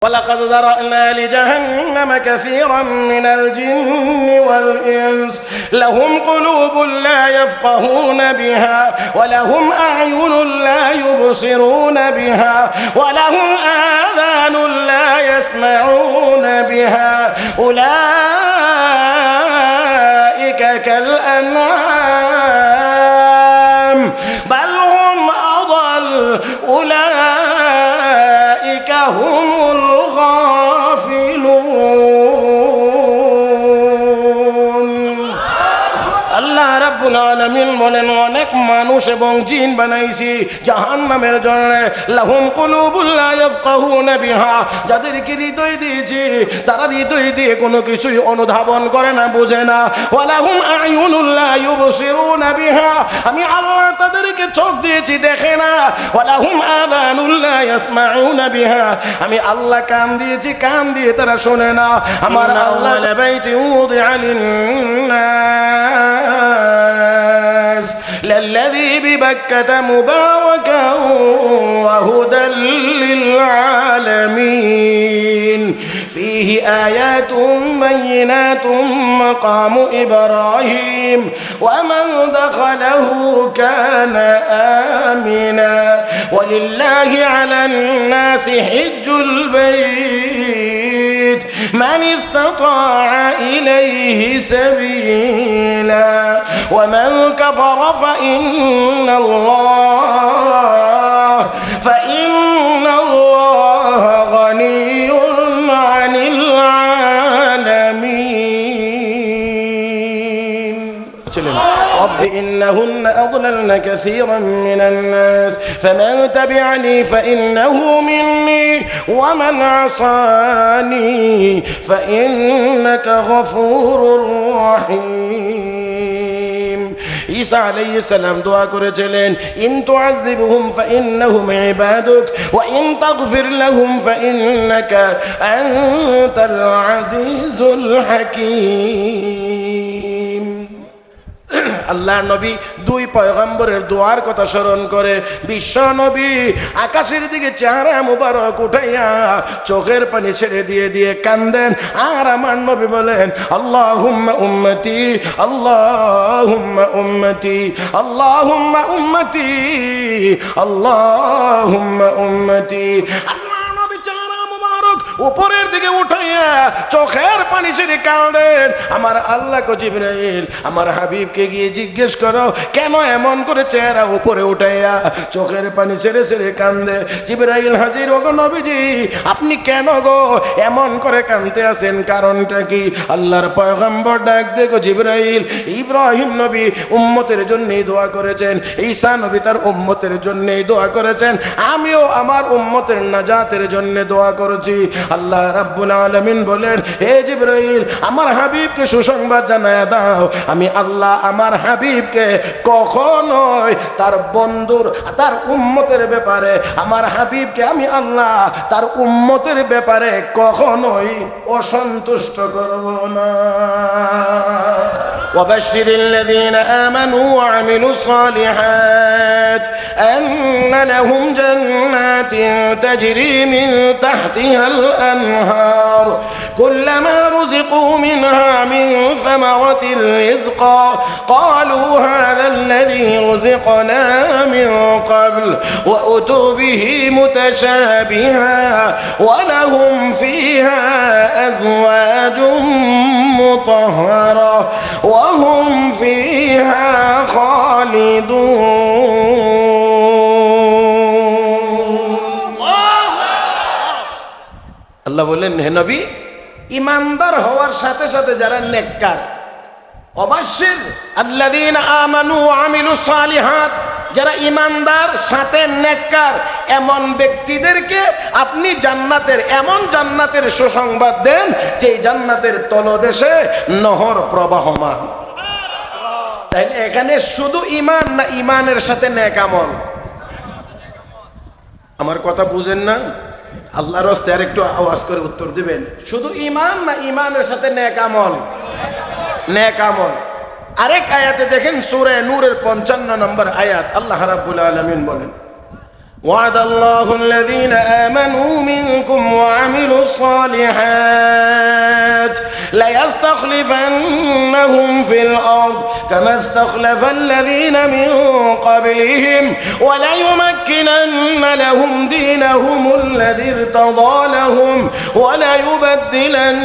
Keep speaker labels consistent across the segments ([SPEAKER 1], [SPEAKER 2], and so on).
[SPEAKER 1] ولقد ذرأنا لجهنم كثيرا من الجن والإنس لهم قلوب لا يفقهون بها ولهم أعين لا يبصرون بها ولهم آذان لا يسمعون بها أولئك كالأنعام بل هم أضل أولئك هم রব্বুল আলামিন বলেন অনেক মানুষ এবং জিন বানাইছি জাহান্নামের জন্য লাহুম কুলুবুল লা ইয়াফকাহুনা বিহা যাদেরকে হৃদয় দিয়েছি তারা হৃদয় দিয়ে কোনো কিছুই অনুধাবন করে না বুঝে না ওয়ালাহুম আয়ুনুল লা ইউবসিরুনা বিহা আমি আল্লাহ তাদেরকে চোখ দিয়েছি দেখে না ওয়ালাহুম আযানুল লা ইয়াসমাউনা বিহা আমি আল্লাহ কান দিয়েছি কান দিয়ে তারা শোনে না আমার আল্লাহ বাইতি উদিআ লিন্নাস للذي ببكة مباركا وهدى للعالمين فيه آيات بينات مقام إبراهيم ومن دخله كان آمنا ولله على الناس حج البيت من استطاع إليه سبيلا ومن كفر فإن الله غني عن العالمين رب إنهن أضللن كثيرا من الناس فمن تبعني فإنه مني ومن عصاني فإنك غفور رحيم ঈসা আলাইহিস সালাম দোয়া করেছিলেন ইন তুআযিবহুম ফাইন্নাহুম ইবাদুক ওয়া ইন তাগফির লাহুম ফাইন্নাকা আনতাল আজিজুল হাকীম আল্লাহর নবী দুই পয়গম্বরের দোয়ার কথা স্মরণ করে বিশ্ব নবী আকাশের দিকে চেহারা মুবারক উঠাইয়া চোখের পানি ছেড়ে দিয়ে দিয়ে কান্দেন আর আমার নবী বলেন আল্লাহুম্মা উম্মতি আল্লাহুম্মা উম্মতি আল্লাহুম্মা উম্মতি আল্লাহুম্মা উম্মতি উপরের দিকে উঠাইয়া চোখের পানি ছেড়ে কাঁদেন আমার আল্লাহ কো জিবরাইল আমার হাবিবকে গিয়ে জিজ্ঞেস করো কেন এমন করে চেহারা উপরে উঠাইয়া চোখের পানি ছেড়ে ছেড়ে কাঁদে জিবরাইল হাজির ওগো নবীজি আপনি কেন গো এমন করে কাঁদতে আছেন কারণটা কি আল্লাহর পয়গম্বর ডাক দেখো জিবরাইল ইব্রাহিম নবী উম্মতের জন্যই দোয়া করেছেন ঈসা নবী তার উম্মতের জন্যই দোয়া করেছেন আমিও আমার উম্মতের নাজাতের জন্য দোয়া করেছি আল্লাহ রাব্বুল আলামিন বলেন হে জিবরাইল আমার হাবিবকে সুসংবাদ জানায়া দাও আমি আল্লাহ আমার হাবিবকে কখনোই তার বন্ধুর তার উম্মতের ব্যাপারে আমার হাবিবকে আমি আল্লাহ তার উম্মতের ব্যাপারে কখনোই অসন্তুষ্ট করব না وبشر الذين آمنوا وعملوا الصالحات أن لهم جنات تجري من تحتها الأنهار كلما رزقوا منها من ثمرة رزقا قالوا هذا الذي رزقنا من قبل وأتوا به متشابها ولهم فيها أزواج مطهرة وهم فيها خالدون আল্লাহ বলেন হে নবী ইমানদার হওয়ার সাথে সাথে যারা নেককার অবশ্যই আল্লাযীনা আমানু ওয়া আমিলুস সালিহাত যারা ইমানদার সাথে নেককার এমন ব্যক্তিদেরকে আপনি জান্নাতের এমন জান্নাতের সুসংবাদ দেন যে জান্নাতের তলদেশে নহর প্রবাহমান তাহলে এখানে শুধু ঈমান না ঈমানের সাথে নেক আমল আমার কথা বুঝেন না আল্লাহর রাস্তে আর একটু আওয়াজ করে উত্তর দিবেন শুধু ঈমান না ঈমানের সাথে নেক আমল নেক আমল আরেক আয়াতে দেখেন সূরা নূরের 55 নম্বর আয়াত আল্লাহ রাব্বুল আলামিন বলেন وعد الله الذين آمنوا منكم وعملوا الصالحات ليستخلفنهم في الأرض كما استخلف الذين من قبلهم وليمكنن لهم دينهم الذي ارتضى لهم وليبدلنهم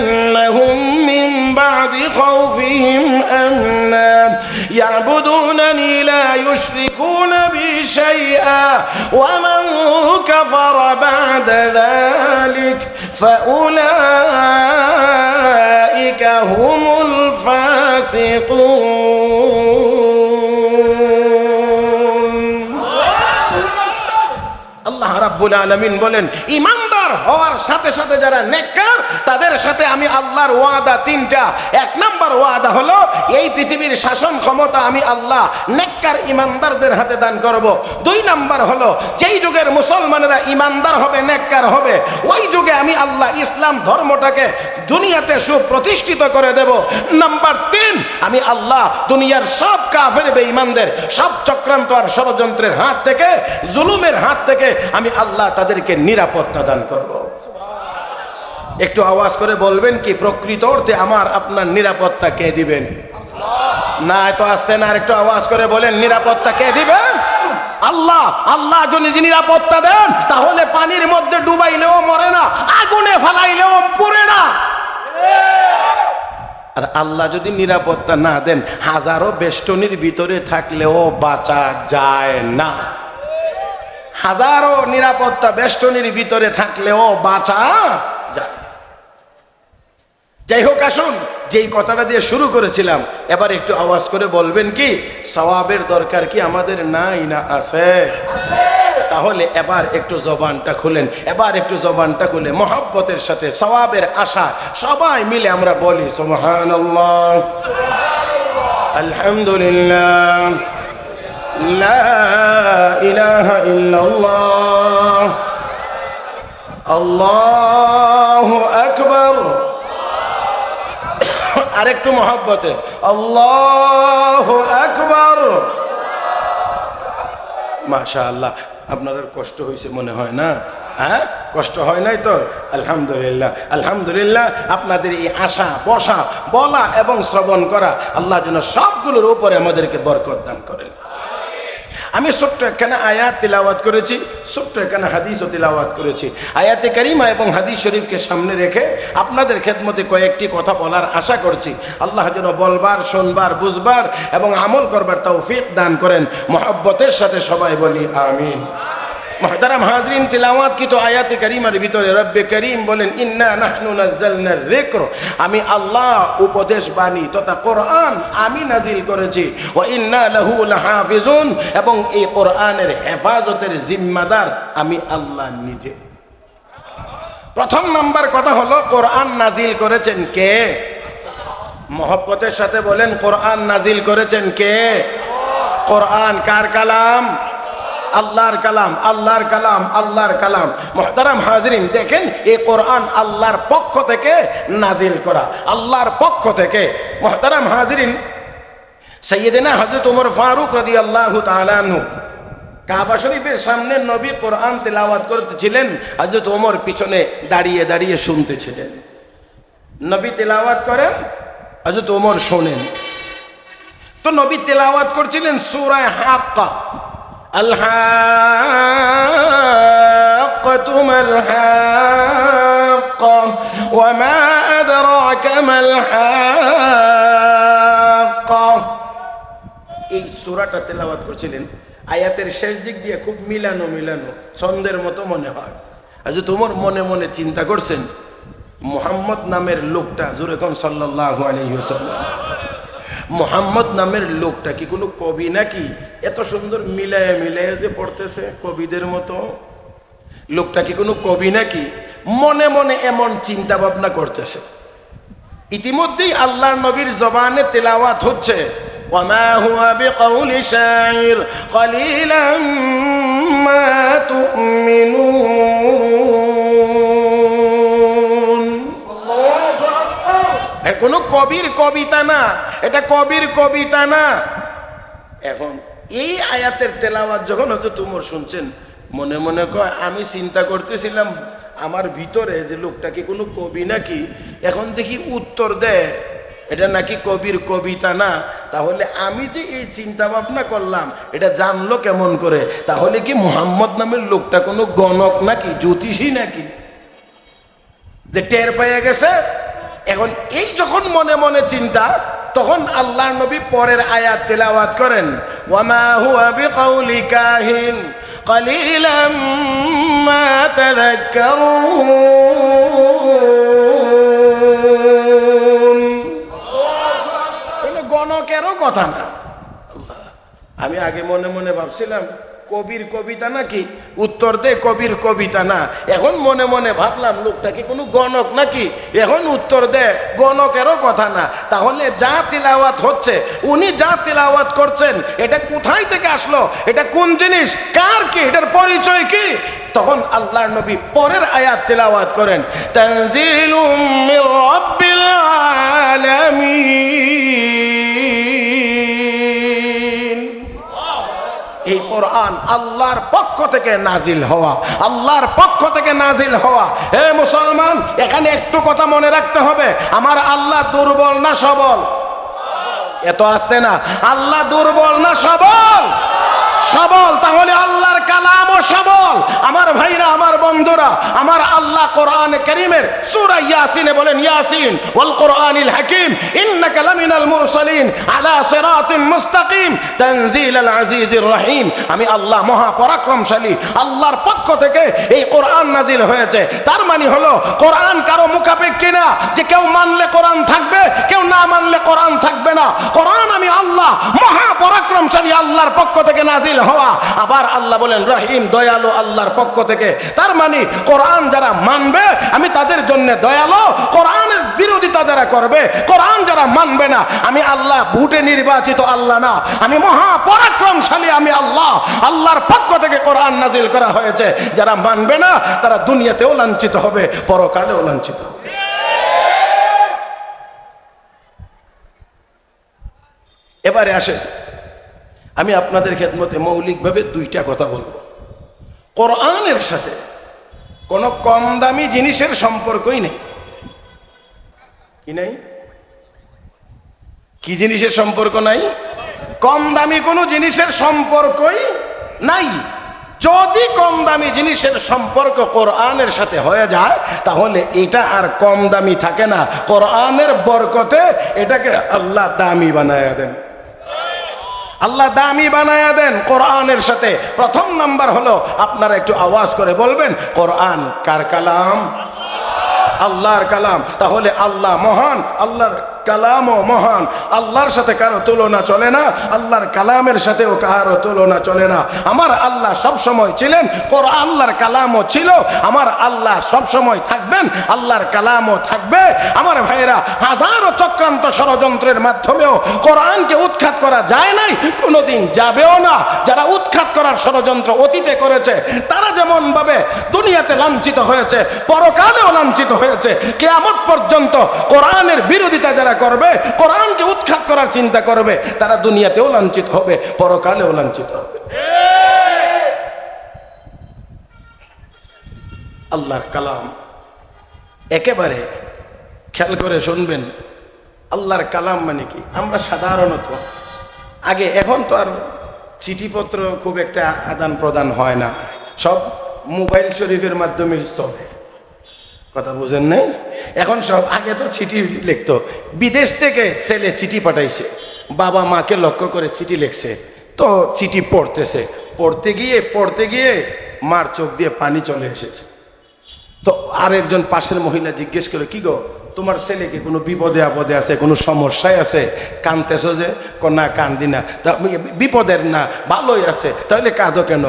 [SPEAKER 1] من بعد خوفهم أمنا يعبدونني لا يشركون بي شيئا ومن كفر بعد ذلك فأولئك هم الفاسقون আল্লাহ রাব্বুল আলামিন বলেন ঈমানদার হওয়ার সাথে সাথে যারা নেককার তাদের সাথে আমি আল্লাহর ওয়াদা তিনটা। এক নাম্বার ওয়াদা হলো এই পৃথিবীর শাসন ক্ষমতা আমি আল্লাহ নেককার ঈমানদারদের হাতে দান করব। দুই নাম্বার হলো যেই যুগের মুসলমানেরা ঈমানদার হবে নেককার হবে ওই যুগে আমি আল্লাহ ইসলাম ধর্মটাকে দুনিয়াতে সুপ্রতিষ্ঠিত করে দেব। নাম্বার তিন, আমি আল্লাহ দুনিয়ার সব কাফের বেঈমানদের সব চক্রান্ত আর ষড়যন্ত্রের হাত থেকে জুলুমের হাত থেকে আমি আল্লাহ তাদেরকে নিরাপত্তা দান করব। একটু আওয়াজ করে বলবেন কি প্রকৃত অর্থে আমার আপনার নিরাপত্তা কে দিবেন? না এত আসতে না, আর একটু আওয়াজ করে বলেন নিরাপত্তা কে দিবেন? আল্লাহ। আল্লাহ যদি নিরাপত্তা দেন তাহলে পানির মধ্যে ডুবাইলেও মরে না, আগুনে ফালাইলেও পুড়ে না। আর আল্লাহ যদি নিরাপত্তা না দেন হাজারো বেষ্টনীর ভিতরে থাকলেও বাঁচা যায় না। হাজারো নিরাপত্তা বেষ্টনীর ভিতরে থাকলেও বাঁচা যায়। যাই হোক, আসুন যেই কথাটা দিয়ে শুরু করেছিলাম এবার একটু আওয়াজ করে বলবেন কি সওয়াবের দরকার কি আমাদের নাই না আছে? তাহলে এবার একটু জবানটা খুলেন, এবার একটু জবানটা খুলে মহব্বতের সাথে সওয়াবের আশা সবাই মিলে আমরা বলি সুবহানাল্লাহ, আলহামদুলিল্লাহ, লা ইলাহা ইল্লাল্লাহ, আল্লাহু আকবার। আরেকটু মহব্বতে আল্লাহু আকবার। মাশাআল্লাহ, আপনার কষ্ট হয়েছে মনে হয় না? হ্যাঁ, কষ্ট হয় নাই তো? আলহামদুলিল্লাহ, আলহামদুলিল্লাহ। আপনাদের এই আশা বসা বলা এবং শ্রবণ করা আল্লাহ যেন সবগুলোর উপরে আমাদেরকে বরকত দান করেন। আমি ছোট্ট একখানে আয়াত তিলাওয়াত করেছি, ছোট্ট একখানে হাদিসও তিলাওয়াত করেছি। আয়াতে কারিমা এবং হাদিস শরীফকে সামনে রেখে আপনাদের খেদমতে কয়েকটি কথা বলার আশা করছি। আল্লাহ যেন বলবার, শুনবার, বুঝবার এবং আমল করবার তৌফিক দান করেন। মহব্বতের সাথে সবাই বলি আমিন। মুহতারাম হাজরিন, তিলাওয়াত কি তো আয়াতে কারিমার ভিতরে রব্বে করিম বলেন ইন্না নাহনু নাযালনা যিকর, আমি আল্লাহ উপদেশ বাণী তথা কোরআন আমি নাজিল করেছি। ওয়া ইন্না লাহু লাহাফিজুন, এবং এই কোরআনের হেফাজতের জিম্মাদার আমি আল্লাহ নিজে। প্রথম নাম্বার কথা হলো কোরআন নাজিল করেছেন কে? মহব্বতের সাথে বলেন কোরআন নাজিল করেছেন কে? কোরআন কার কালাম? আল্লাহর কালাম, আল্লাহর কালাম, আল্লাহর কালাম। মুহতারাম হাজরিন, দেখেন এই কোরআন আল্লাহর পক্ষ থেকে নাজিল করা, আল্লাহর পক্ষ থেকে। মুহতারাম হাজরিন, সাইয়েদনা হযরত ওমর ফারুক রাদিয়াল্লাহু তাআলা আনহু কাবা শরীফের সামনে নবী কোরআন তেলাওয়াত করতেছিলেন, হযরত ওমর পিছনে দাঁড়িয়ে দাঁড়িয়ে শুনতেছিলেন। নবী তেলাওয়াত করেন, হযরত ওমর শোনেন। তো নবী তেলাওয়াত করছিলেন সূরা হাক্কা, الحاقة ما الحاقة وما أدراك ما الحاقة। এই সূরাটা তেলাওয়াত করছিলেন, আয়াতের শেষ দিক দিয়ে খুব মিলানো মিলানো ছন্দের মতো মনে হয়। আজ তোমার মনে মনে চিন্তা করছেন মুহাম্মদ নামের লোকটা, জোরে কোন সাল্লাল্লাহু আলাইহি ওয়াসাল্লাম, মুহাম্মদ নামের লোকটা কি কোনো কবি নাকি? এত সুন্দর মিলায়ে মিলায়ে যে পড়তেছে কবিদের মতো। লোকটা কি কোনো কবি নাকি? মনে মনে এমন চিন্তা ভাবনা করতেছে। ইতিমধ্যেই আল্লাহর নবীর জবানে তেলাওয়াত হচ্ছে, ওয়ামা হুয়া বিকাউলি শাইর কলিলাম মা তুমিনুন। কোনো কবির কবিতা না, এটা কবির কবিতা না। এখন এই আয়াতের তেলাওয়াত যখন হয়তো তোমরা শুনছেন, মনে মনে কয় আমি চিন্তা করতেছিলাম আমার ভিতরে যে লোকটা কি কোনো কবি নাকি, এখন দেখি উত্তর দেয় এটা নাকি কবির কবিতা না। তাহলে আমি যে এই চিন্তা ভাবনা করলাম এটা জানলো কেমন করে? তাহলে কি মুহাম্মদ নামের লোকটা কোনো গণক নাকি, জ্যোতিষী নাকি, যে টের পেয়ে গেছে? এখন এই যখন মনে মনে চিন্তা, তখন আল্লাহর নবী পরের আয়াত তেলাওয়াত করেন, ওয়ামা হুয়া বিকাউলি কাহিন কালিলাম মা তাযাক্কারুন। কোনো গণকেরও কথা না। আমি আগে মনে মনে ভাবছিলাম কবির কবিতা নাকি, উত্তর দে কবির কবিতা না। এখন মনে মনে ভাবলাম লোকটা কি কোনো গণক নাকি, এখন উত্তর দে গণকেরও কথা না। তাহলে যা তিলাওয়াত হচ্ছে, উনি যা তিলাওয়াত করছেন, এটা কোথায় থেকে আসলো, এটা কোন জিনিস, কার কি, এটার পরিচয় কি? তখন আল্লাহর নবী পরের আয়াত তিলাওয়াত করেন, তানজিলুম মির রাব্বিল আলামিন। এই কোরআন আল্লাহর পক্ষ থেকে নাজিল হওয়া, আল্লাহর পক্ষ থেকে নাজিল হওয়া। হে মুসলমান, এখানে একটু কথা মনে রাখতে হবে, আমার আল্লাহ দুর্বল না সবল? এত আসতে না, আল্লাহ দুর্বল না সবল? সবল। তাহলে আল্লাহর কালামও সবল। আমার ভাইরা, আমার বন্ধুরা, আমার আল্লাহ কোরআনে কারীমের সূরা ইয়াসিনে বলেন, ইয়াসিন ওয়াল কোরআনিল হাকীম ইন্নাকা লামিনাল মুরসালিন আলা সিরাতিন মুস্তাকিম তানজিলাল আজিজির রহিম। আমি আল্লাহ মহা পরাক্রমশালী, আল্লাহর পক্ষ থেকে এই কোরআন নাজিল হয়েছে। তার মানে হলো কোরআন কারো মুখাপেক্ষী না, যে কেউ মানলে কোরআন থাকবে, কেউ না মানলে কোরআন থাকবে না। কোরআন আমি আল্লাহ মহা পরাক্রমশালী আল্লাহর পক্ষ থেকে নাজিল হওয়া। আবার আল্লাহ বলেন রহিম, দয়ালু আল্লাহর পক্ষ থেকে। তার মানে কোরআন যারা মানবে আমি তাদের জন্য দয়ালু, কোরআনের বিরোধিতা যারা করবে, কোরআন যারা মানবে না, আমি আল্লাহ ভোটে নির্বাচিত আল্লাহ না, আমি মহা পরাক্রমশালী আমি আল্লাহ। আল্লাহর পক্ষ থেকে কোরআন নাজিল করা হয়েছে। যারা মানবে না তারা দুনিয়াতেও লাঞ্ছিত হবে, পরকালেও লাঞ্ছিত হবে। এবারে আসে, আমি আপনাদের খেদমতে মৌলিকভাবে দুইটা কথা বলবো। কোরআনের সাথে কোনো কম দামি জিনিসের সম্পর্কই নেই। কি নাই? কি জিনিসের সম্পর্ক নাই? কম দামি কোনো জিনিসের সম্পর্কই নাই। যদি কম দামি জিনিসের সম্পর্ক কোরআনের সাথে হয়ে যায়, তাহলে এটা আর কম দামি থাকে না। কোরআনের বরকতে এটাকে আল্লাহ দামি বানায়া দেন, আল্লাহ দামি বানায়া দেন কোরআনের সাথে। প্রথম নাম্বার হলো, আপনারা একটু আওয়াজ করে বলবেন, কোরআন কার কালাম? আল্লাহর কালাম। তাহলে আল্লাহ মহান, আল্লাহর কালামও মহান। আল্লাহর সাথে কারো তুলনা চলে না, আল্লাহর কালামের সাথেও কারো তুলনা চলে না। আমার আল্লাহ সব সময় ছিলেন, কোরআন আল্লাহর কালামও ছিল। আমার আল্লাহ সব সময় থাকবেন, আল্লাহর কালামও থাকবে। আমার ভাইরা, হাজারো চক্রান্ত ষড়যন্ত্রের মাধ্যমেও কোরআনকে উৎখাত করা যায় নাই, কোনোদিন যাবেও না। যারা উৎখাত করার ষড়যন্ত্র অতীতে করেছে, তারা যেমন ভাবে দুনিয়াতে লাঞ্ছিত হয়েছে, পরকালেও লাঞ্ছিত হয়েছে। কিয়ামত পর্যন্ত কোরআনের বিরোধিতা যারা করবে, কোরআনকে উৎখাত করার চিন্তা করবে, তারা দুনিয়াতেও লাঞ্ছিত হবে, পরকালেও লাঞ্ছিত হবে। আল্লাহর কালাম একেবারে খেয়াল করে শুনবেন। আল্লাহর কালাম মানে কি? আমরা সাধারণত আগে, এখন তো আর চিঠিপত্র খুব একটা আদান প্রদান হয় না, সব মোবাইল শরীফের মাধ্যমে চলে। কথা বুঝেন নাই? এখন সব, আগে তো চিঠি লিখতো, বিদেশ থেকে ছেলে চিঠি পাঠাইছে, বাবা মাকে লক্ষ্য করে চিঠি লিখছে, তো চিঠি পড়তেছে, পড়তে গিয়ে মার চোখ দিয়ে পানি চলে এসেছে। তো আরেকজন পাশের মহিলা জিজ্ঞেস করে, কি গো, তোমার ছেলেকে কোনো বিপদে আপদে আছে, কোনো সমস্যায় আছে, কাঁদতেছো যে? না কান্দি না। তা বিপদের না, ভালোই আছে, তাহলে কাঁদো কেন?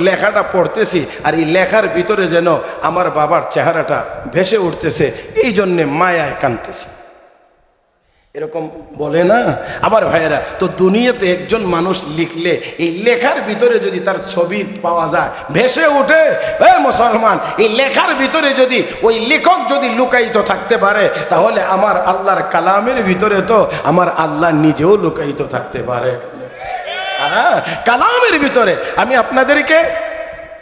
[SPEAKER 1] লেখাটা পড়তেছি, আর এই লেখার ভিতরে যেন আমার বাবার চেহারাটা ভেসে উঠতেছে, এই জন্যে মায়ায় কাঁদতেছি। এরকম বলে না আমার ভাইয়েরা? তো দুনিয়াতে একজন মানুষ লিখলে, এই লেখার ভিতরে যদি তার ছবি পাওয়া যায়, ভেসে উঠে, মুসলমান, এই লেখার ভিতরে যদি ওই লেখক যদি লুকায়িত থাকতে পারে, তাহলে আমার আল্লাহর কালামের ভিতরে তো আমার আল্লাহ নিজেও লুকায়িত থাকতে পারে। কালামের ভিতরে আমি আপনাদেরকে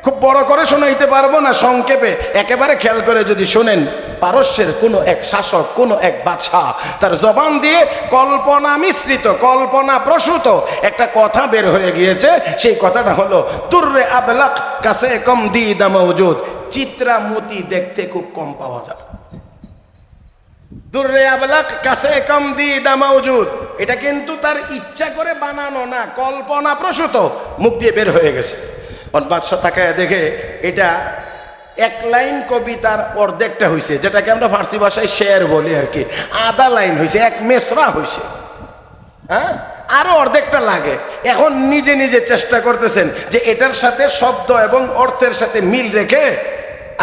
[SPEAKER 1] খুব বড় করে শোনাইতে পারবো না, সংক্ষেপে একেবারে খেয়াল করে যদি শোনেন, পারস্যের কোনো এক শাসক, কোনো এক বাদশাহ তার জবান দিয়ে কল্পনা মিশ্রিত, কল্পনা প্রসূত একটা কথা বের হয়ে গিয়েছে। সেই কথাটা হলো দুর্রে আবলাক কাছে কম দিদা মওজুদ, চিত্রা মতি দেখতে খুব কম পাওয়া যায়। দুর্রে আবলাক কাছে কম দিদা মওজুদ, এটা কিন্তু তার ইচ্ছা করে বানানো না, কল্পনা প্রসূত, মুখ দিয়ে বের হয়ে গেছে। বাদশা তাকায় দেখে এটা এক লাইন কবিতার অর্ধেকটা হয়েছে, যেটাকে আমরা ফার্সি ভাষায় শের বলি আর কি, আধা লাইন হয়েছে, এক মেসরা হয়েছে, হ্যাঁ, আরো অর্ধেকটা লাগে। এখন নিজে নিজে চেষ্টা করতেছেন যে এটার সাথে শব্দ এবং অর্থের সাথে মিল রেখে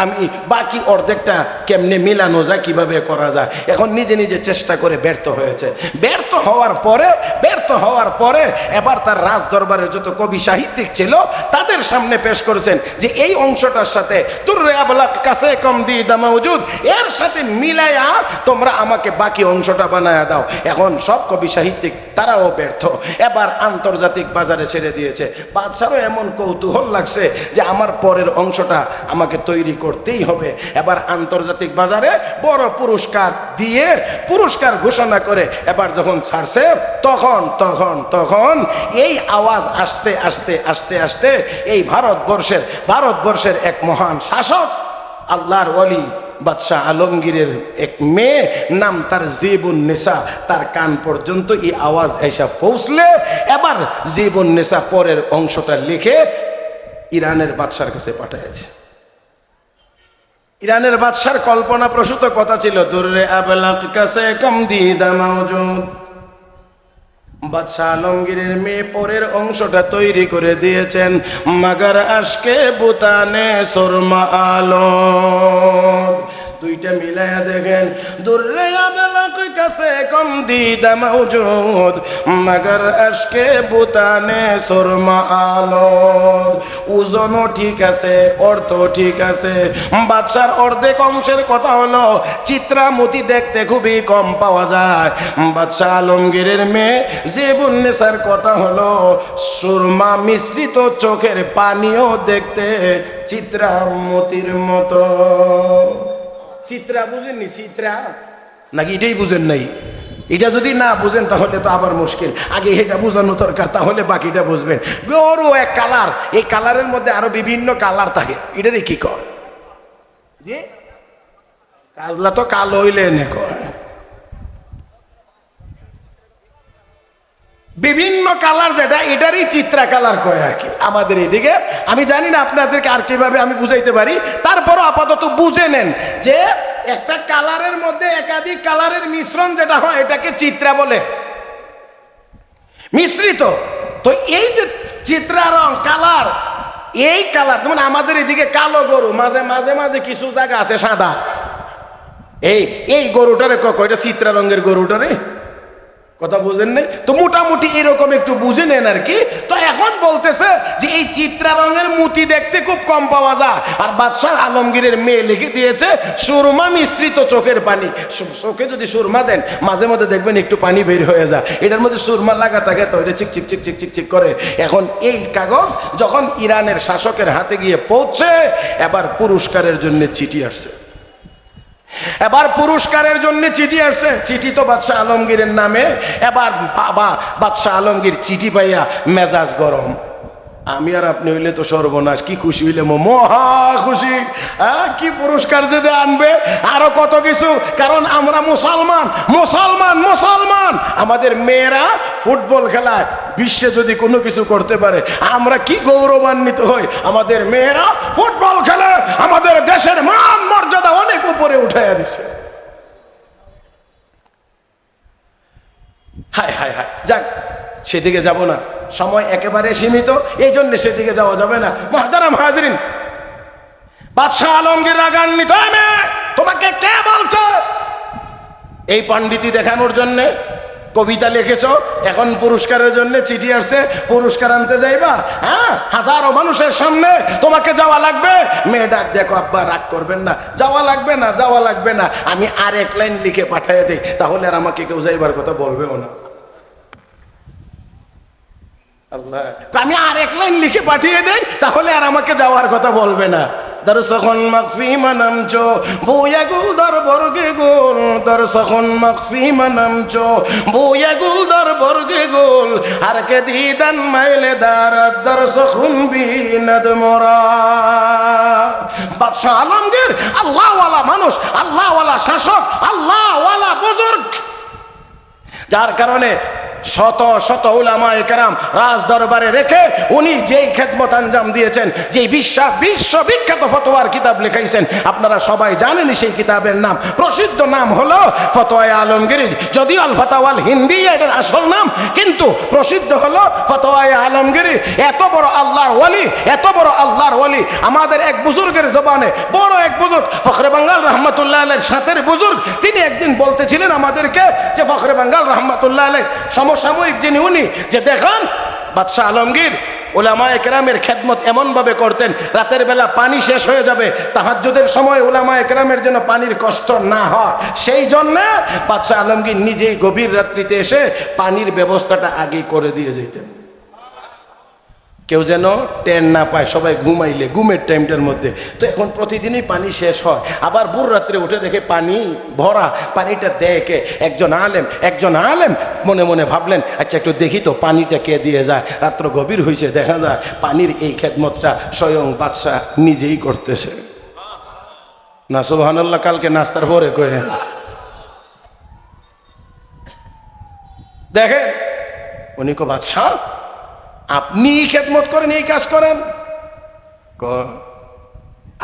[SPEAKER 1] আমি বাকি অর্ধেকটা কেমনে মিলানো যায়, কিভাবে করা যায়। এখন নিজে নিজে চেষ্টা করে ব্যর্থ হয়েছে। ব্যর্থ হওয়ার পরে এবার তার রাজ দরবারের যত কবি সাহিত্যিক ছিল তাদের সামনে পেশ করেছেন যে এই অংশটার সাথে তুর্রে আবলাক কাছে কম দিদা মওজুদ, এর সাথে মিলাইয়া তোমরা আমাকে বাকি অংশটা বানায়া দাও। এখন সব কবি সাহিত্যিক তারাও ব্যর্থ, এবার আন্তর্জাতিক বাজারে ছেড়ে দিয়েছে। বাদশারও এমন কৌতূহল লাগছে যে আমার পরের অংশটা আমাকে তৈরি করতেই হবে। এবার আন্তর্জাতিক বাজারে বড় পুরস্কার দিয়ে পুরস্কার ঘোষণা করে এবার যখন ছাড়ছে তখন এই আওয়াজ আস্তে আস্তে আস্তে আস্তে এই ভারতবর্ষের এক মহান শাসক, আল্লাহর ওলি বাদশাহ আলমগীরের এক মেয়ে, নাম তার জীবুন্নেসা, তার কান পর্যন্ত এই আওয়াজ এসে পৌঁছলে এবার জীবুন্নেসা পরের অংশটা লিখে ইরানের বাদশার কাছে পাঠিয়েছে। ইরানের বাদশার কল্পনা প্রসূত কথা ছিল দুর্রে আবলাক কাছে কম দিদা মওজুদ। বাদশাহ আলমগীরের মেয়ে পরের অংশটা তৈরি করে দিয়েছেন, মাগার আশকে বুতানে সুরমা আলো, দুইটা মিলায়া দেখেন, দুর্রে আবলাক কাছে কম দিদা মওজুদ, মাগার আশকে বুতানে সুরমা আলো। ওজনও ঠিক আছে, অর্থ ঠিক আছে। বাদশার অর্ধেক অংশের কথা হলো চিত্রামতি দেখতে খুবই কম পাওয়া যায়। বাদশাহ আলমগীরের মেয়ে জীবুন্নেসার কথা হলো সুরমা মিশ্রিত চোখের পানিও দেখতে চিত্রামতির মতো। চিত্রা বুঝেননি? চিত্রা নাকি এটাই বুঝেন নাই? এটা যদি না বুঝেন তাহলে তো আবার মুশকিল, আগে এটা বুঝানো দরকার, তাহলে বাকিটা বুঝবেন। গরু এক কালার, এই কালারের মধ্যে আরো বিভিন্ন কালার থাকে, এটারই কি কর যে কাজলা তো কালো হইলে এনে কয়, বিভিন্ন কালার যেটা এটারই চিত্রা কালার কয় আর কি আমাদের এইদিকে। আমি জানি না আপনাদেরকে আর কিভাবে আমি বুঝাইতে পারি, তারপরও আপাতত বুঝে নেন যে একটা কালারের মধ্যে একাধিক কালারের মিশ্রণ যেটা হয় এটাকে চিত্রা বলে, মিশ্রিত। তো এই যে চিত্রা রং কালার, এই কালার যেমন আমাদের এদিকে কালো গরু, মাঝে মাঝে মাঝে কিছু জায়গা আছে সাদা, এই গরুটারে কয়টা চিত্রা রঙের গরুটারে, কথা বুঝেন নাই তো? মোটামুটি এরকম একটু বুঝে নেন আর কি। তো এখন বলতেছে যে এই চিত্রা রঙের মুতি দেখতে খুব কম পাওয়া যায়, আর বাদশাহ আলমগীরের মেয়ে লিখে দিয়েছে সুরমা মিশ্রিত চোখের পানি। চোখে যদি সুরমা দেন মাঝে মধ্যে দেখবেন একটু পানি বের হয়ে যায়, এটার মধ্যে সুরমা লাগা থাকে তো এটা চিক চিক চিক চিক চিক চিক করে। এখন এই কাগজ যখন ইরানের শাসকের হাতে গিয়ে পৌঁছে, এবার পুরস্কারের জন্য চিঠি আসছে। এবার পুরস্কারের জন্য চিঠি আসছে, চিঠি তো বাদশাহ আলমগীরের নামে। এবার বাবা বাদশাহ আলমগীর চিঠি পাইয়া মেজাজ গরম। আমি আর আপনি হইলে তো সর্বনাশ, কি খুশি হইলে মহা খুশি, কি পুরস্কার যে আনবে, আরো কত কিছু। কারণ আমরা মুসলমান মুসলমান মুসলমান, আমাদের মেয়েরা ফুটবল খেলায় বিশ্বে যদি কোনো কিছু করতে পারে আমরা কি গৌরবান্বিত হই। আমাদের মেয়েরা ফুটবল খেলে আমাদের দেশের মান মর্যাদা অনেক উপরে উঠাইয়া দিছে। হায় হায় হায়, যাক সেদিকে যাব না, সময় একেবারে সীমিত, এই জন্য সেদিকে যাওয়া যাবে না। মুহতারাম হাজরিন, বাদশাহ আলমগীর রাগান্বিত, তোমাকে কে বলছে এই পণ্ডিতি দেখানোর জন্য কবিতা লিখেছ, এখন পুরস্কারের জন্য চিঠি আসছে, পুরস্কার আনতে যাইবা? হ্যাঁ, হাজারো মানুষের সামনে তোমাকে যাওয়া লাগবে। মেয়ে ডাক, দেখো আব্বা রাগ করবেন না, যাওয়া লাগবে না, যাওয়া লাগবে না, আমি আর এক লাইন লিখে পাঠিয়ে দিই, তাহলে আর আমাকে কেউ যাইবার কথা বলবেও না। আল্লাহ, আমি আর এক লাইন লিখে পাঠিয়ে দেই, তাহলে আর আমাকে যাওয়ার কথা বলবে না। দরসখন মকফি মানামচো বুয়া গুল দর বর্গে গোল, দরসখন মকফি মানামচো বুয়া গুল দর বর্গে গোল, আর কে দিদান মাইলে দারাত দরসখন বিনাদ মোরা। বাদশাহ আলমগীর আল্লাহওয়ালা মানুষ, আল্লাহওয়ালা শাসক, আল্লাহওয়ালা বুজুর্গ, যার কারণে শত শত উলামায়ে কেরাম রাজ দরবারে রেখে উনি যেই খেদমত আঞ্জাম দিয়েছেন, যেই বিশ্ববিখ্যাত ফতোয়ার কিতাব লিখাইছেন, আপনারা সবাই জানেন সেই কিতাবের নাম, প্রসিদ্ধ নাম হলো ফতোয়ায়ে আলমগীরি। যদিও আল ফাতাওয়াল হিন্দি এটার আসল নাম, কিন্তু প্রসিদ্ধ হলো ফতোয়ায়ে আলমগীরি। এত বড় আল্লাহর ওয়ালি, এত বড় আল্লাহর ওয়ালি, আমাদের এক বুজুর্গের জবানে, বড় এক বুজুর্গ ফখরে বাঙ্গাল রহমতুল্লাহ আলাইহির সাথের বুজুর্গ, তিনি একদিন বলতেছিলেন আমাদেরকে যে ফখরে বাঙ্গাল রহমতুল্লাহ আলাইহ সমসাময়িক যিনি, উনি যে দেখান বাদশাহ আলমগীর উলামায়ে কেরামের খেদমত এমন ভাবে করতেন, রাতের বেলা পানি শেষ হয়ে যাবে, তাহাজ্জুদের সময় উলামায়ে কেরামের জন্য পানির কষ্ট না হয়, সেই জন্য বাদশাহ আলমগীর নিজেই গভীর রাত্রিতে এসে পানির ব্যবস্থাটা আগেই করে দিয়ে যেতেন, কেউ যেন টের না পায়, সবাই ঘুমাইলে ঘুমের টাইমটার মধ্যে। তো এখন প্রতিদিনই পানি শেষ হয়, আবার ভোর রাত্রে উঠে দেখে পানি ভরা, পানিটা দেখে একজন আলেম মনে মনে ভাবলেন, আচ্ছা একটু দেখি তো পানিটা কে দিয়ে যায়। রাত্র গভীর হয়েছে, দেখা যায় পানির এই খেদমতটা স্বয়ং বাদশাহ নিজেই করতেছে। না সুবহানাল্লাহ, কালকে নাস্তার পরে কয়ে দেখে উনি কো বাদশাহ আপনি খেদমত করেন, এই কাজ করেন,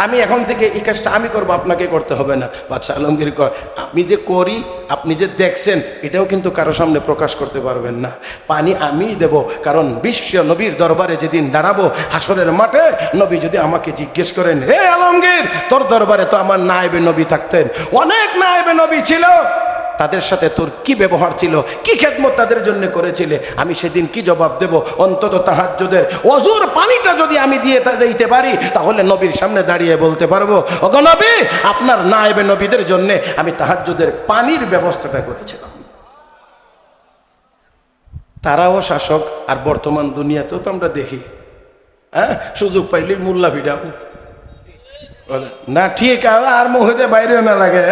[SPEAKER 1] আমি এখন থেকে এই কাজটা আমি করবো, আপনাকে করতে হবে না। বাদশাহ আলমগীর কয়, আমি যে করি, আপনি যে দেখছেন, এটাও কিন্তু কারো সামনে প্রকাশ করতে পারবেন না, পানি আমিই দেব। কারণ বিশ্ব নবীর দরবারে যেদিন দাঁড়াবো হাসরের মাঠে, নবী যদি আমাকে জিজ্ঞেস করেন, হে আলমগীর তোর দরবারে তো আমার নায়েবে নবী থাকতেন, অনেক নায়েবে নবী ছিল, তাদের সাথে তোর কি ব্যবহার ছিল, কি খেদমত তাদের জন্য করেছিলে, আমি সেদিন কি জবাব দেব? অন্তত তাহাজ্জুদের ওযুর পানিটা যদি আমি দিয়ে দিতে পারি, তাহলে নবীর সামনে দাঁড়িয়ে বলতে পারবো, ওগো নবী, আপনার নায়েবে নবীদের জন্য আমি তাহাজ্জুদের পানির ব্যবস্থাটা করেছিলাম। তারাও শাসক, আর বর্তমান দুনিয়াতেও তো আমরা দেখি, হ্যাঁ, সুযোগ পাইলে মোল্লা ভিড়াও না, ঠিক আর মুহূর্তে বাইরে না লাগে,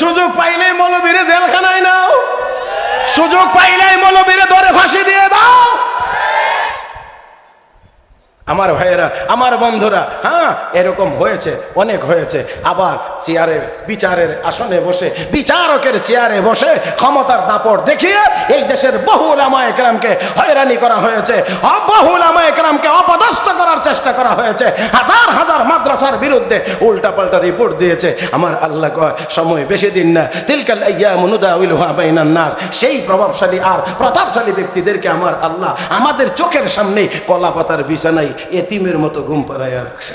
[SPEAKER 1] সুযোগ পাইলেই মৌলবীরে জেলখানায় নাও, সুযোগ পাইলেই মৌলবীরে ধরে ফাঁসি দিয়ে দাও। আমার ভাইয়েরা, আমার বন্ধুরা, হ্যাঁ এরকম হয়েছে, অনেক হয়েছে। আবার চেয়ারে, বিচারের আসনে বসে, বিচারকের চেয়ারে বসে ক্ষমতার দাপট দেখিয়ে এই দেশের বহু উলামায়ে কেরামকে হয়রানি করা হয়েছে, বহু উলামায়ে কেরামকে অপদস্থ করার চেষ্টা করা হয়েছে, হাজার হাজার মাদ্রাসার বিরুদ্ধে উল্টাপাল্টা রিপোর্ট দিয়েছে। আমার আল্লাহ কয়, সময় বেশি দিন না, তিলকাল আইয়ামু নুদাউলুহা বাইনান নাস, সেই প্রভাবশালী আর প্রতাপশালী ব্যক্তিদেরকে আমার আল্লাহ আমাদের চোখের সামনে কলা পাতার বিছানায় এতিমের মতো ঘুম পাড়াইয়া রাখছে।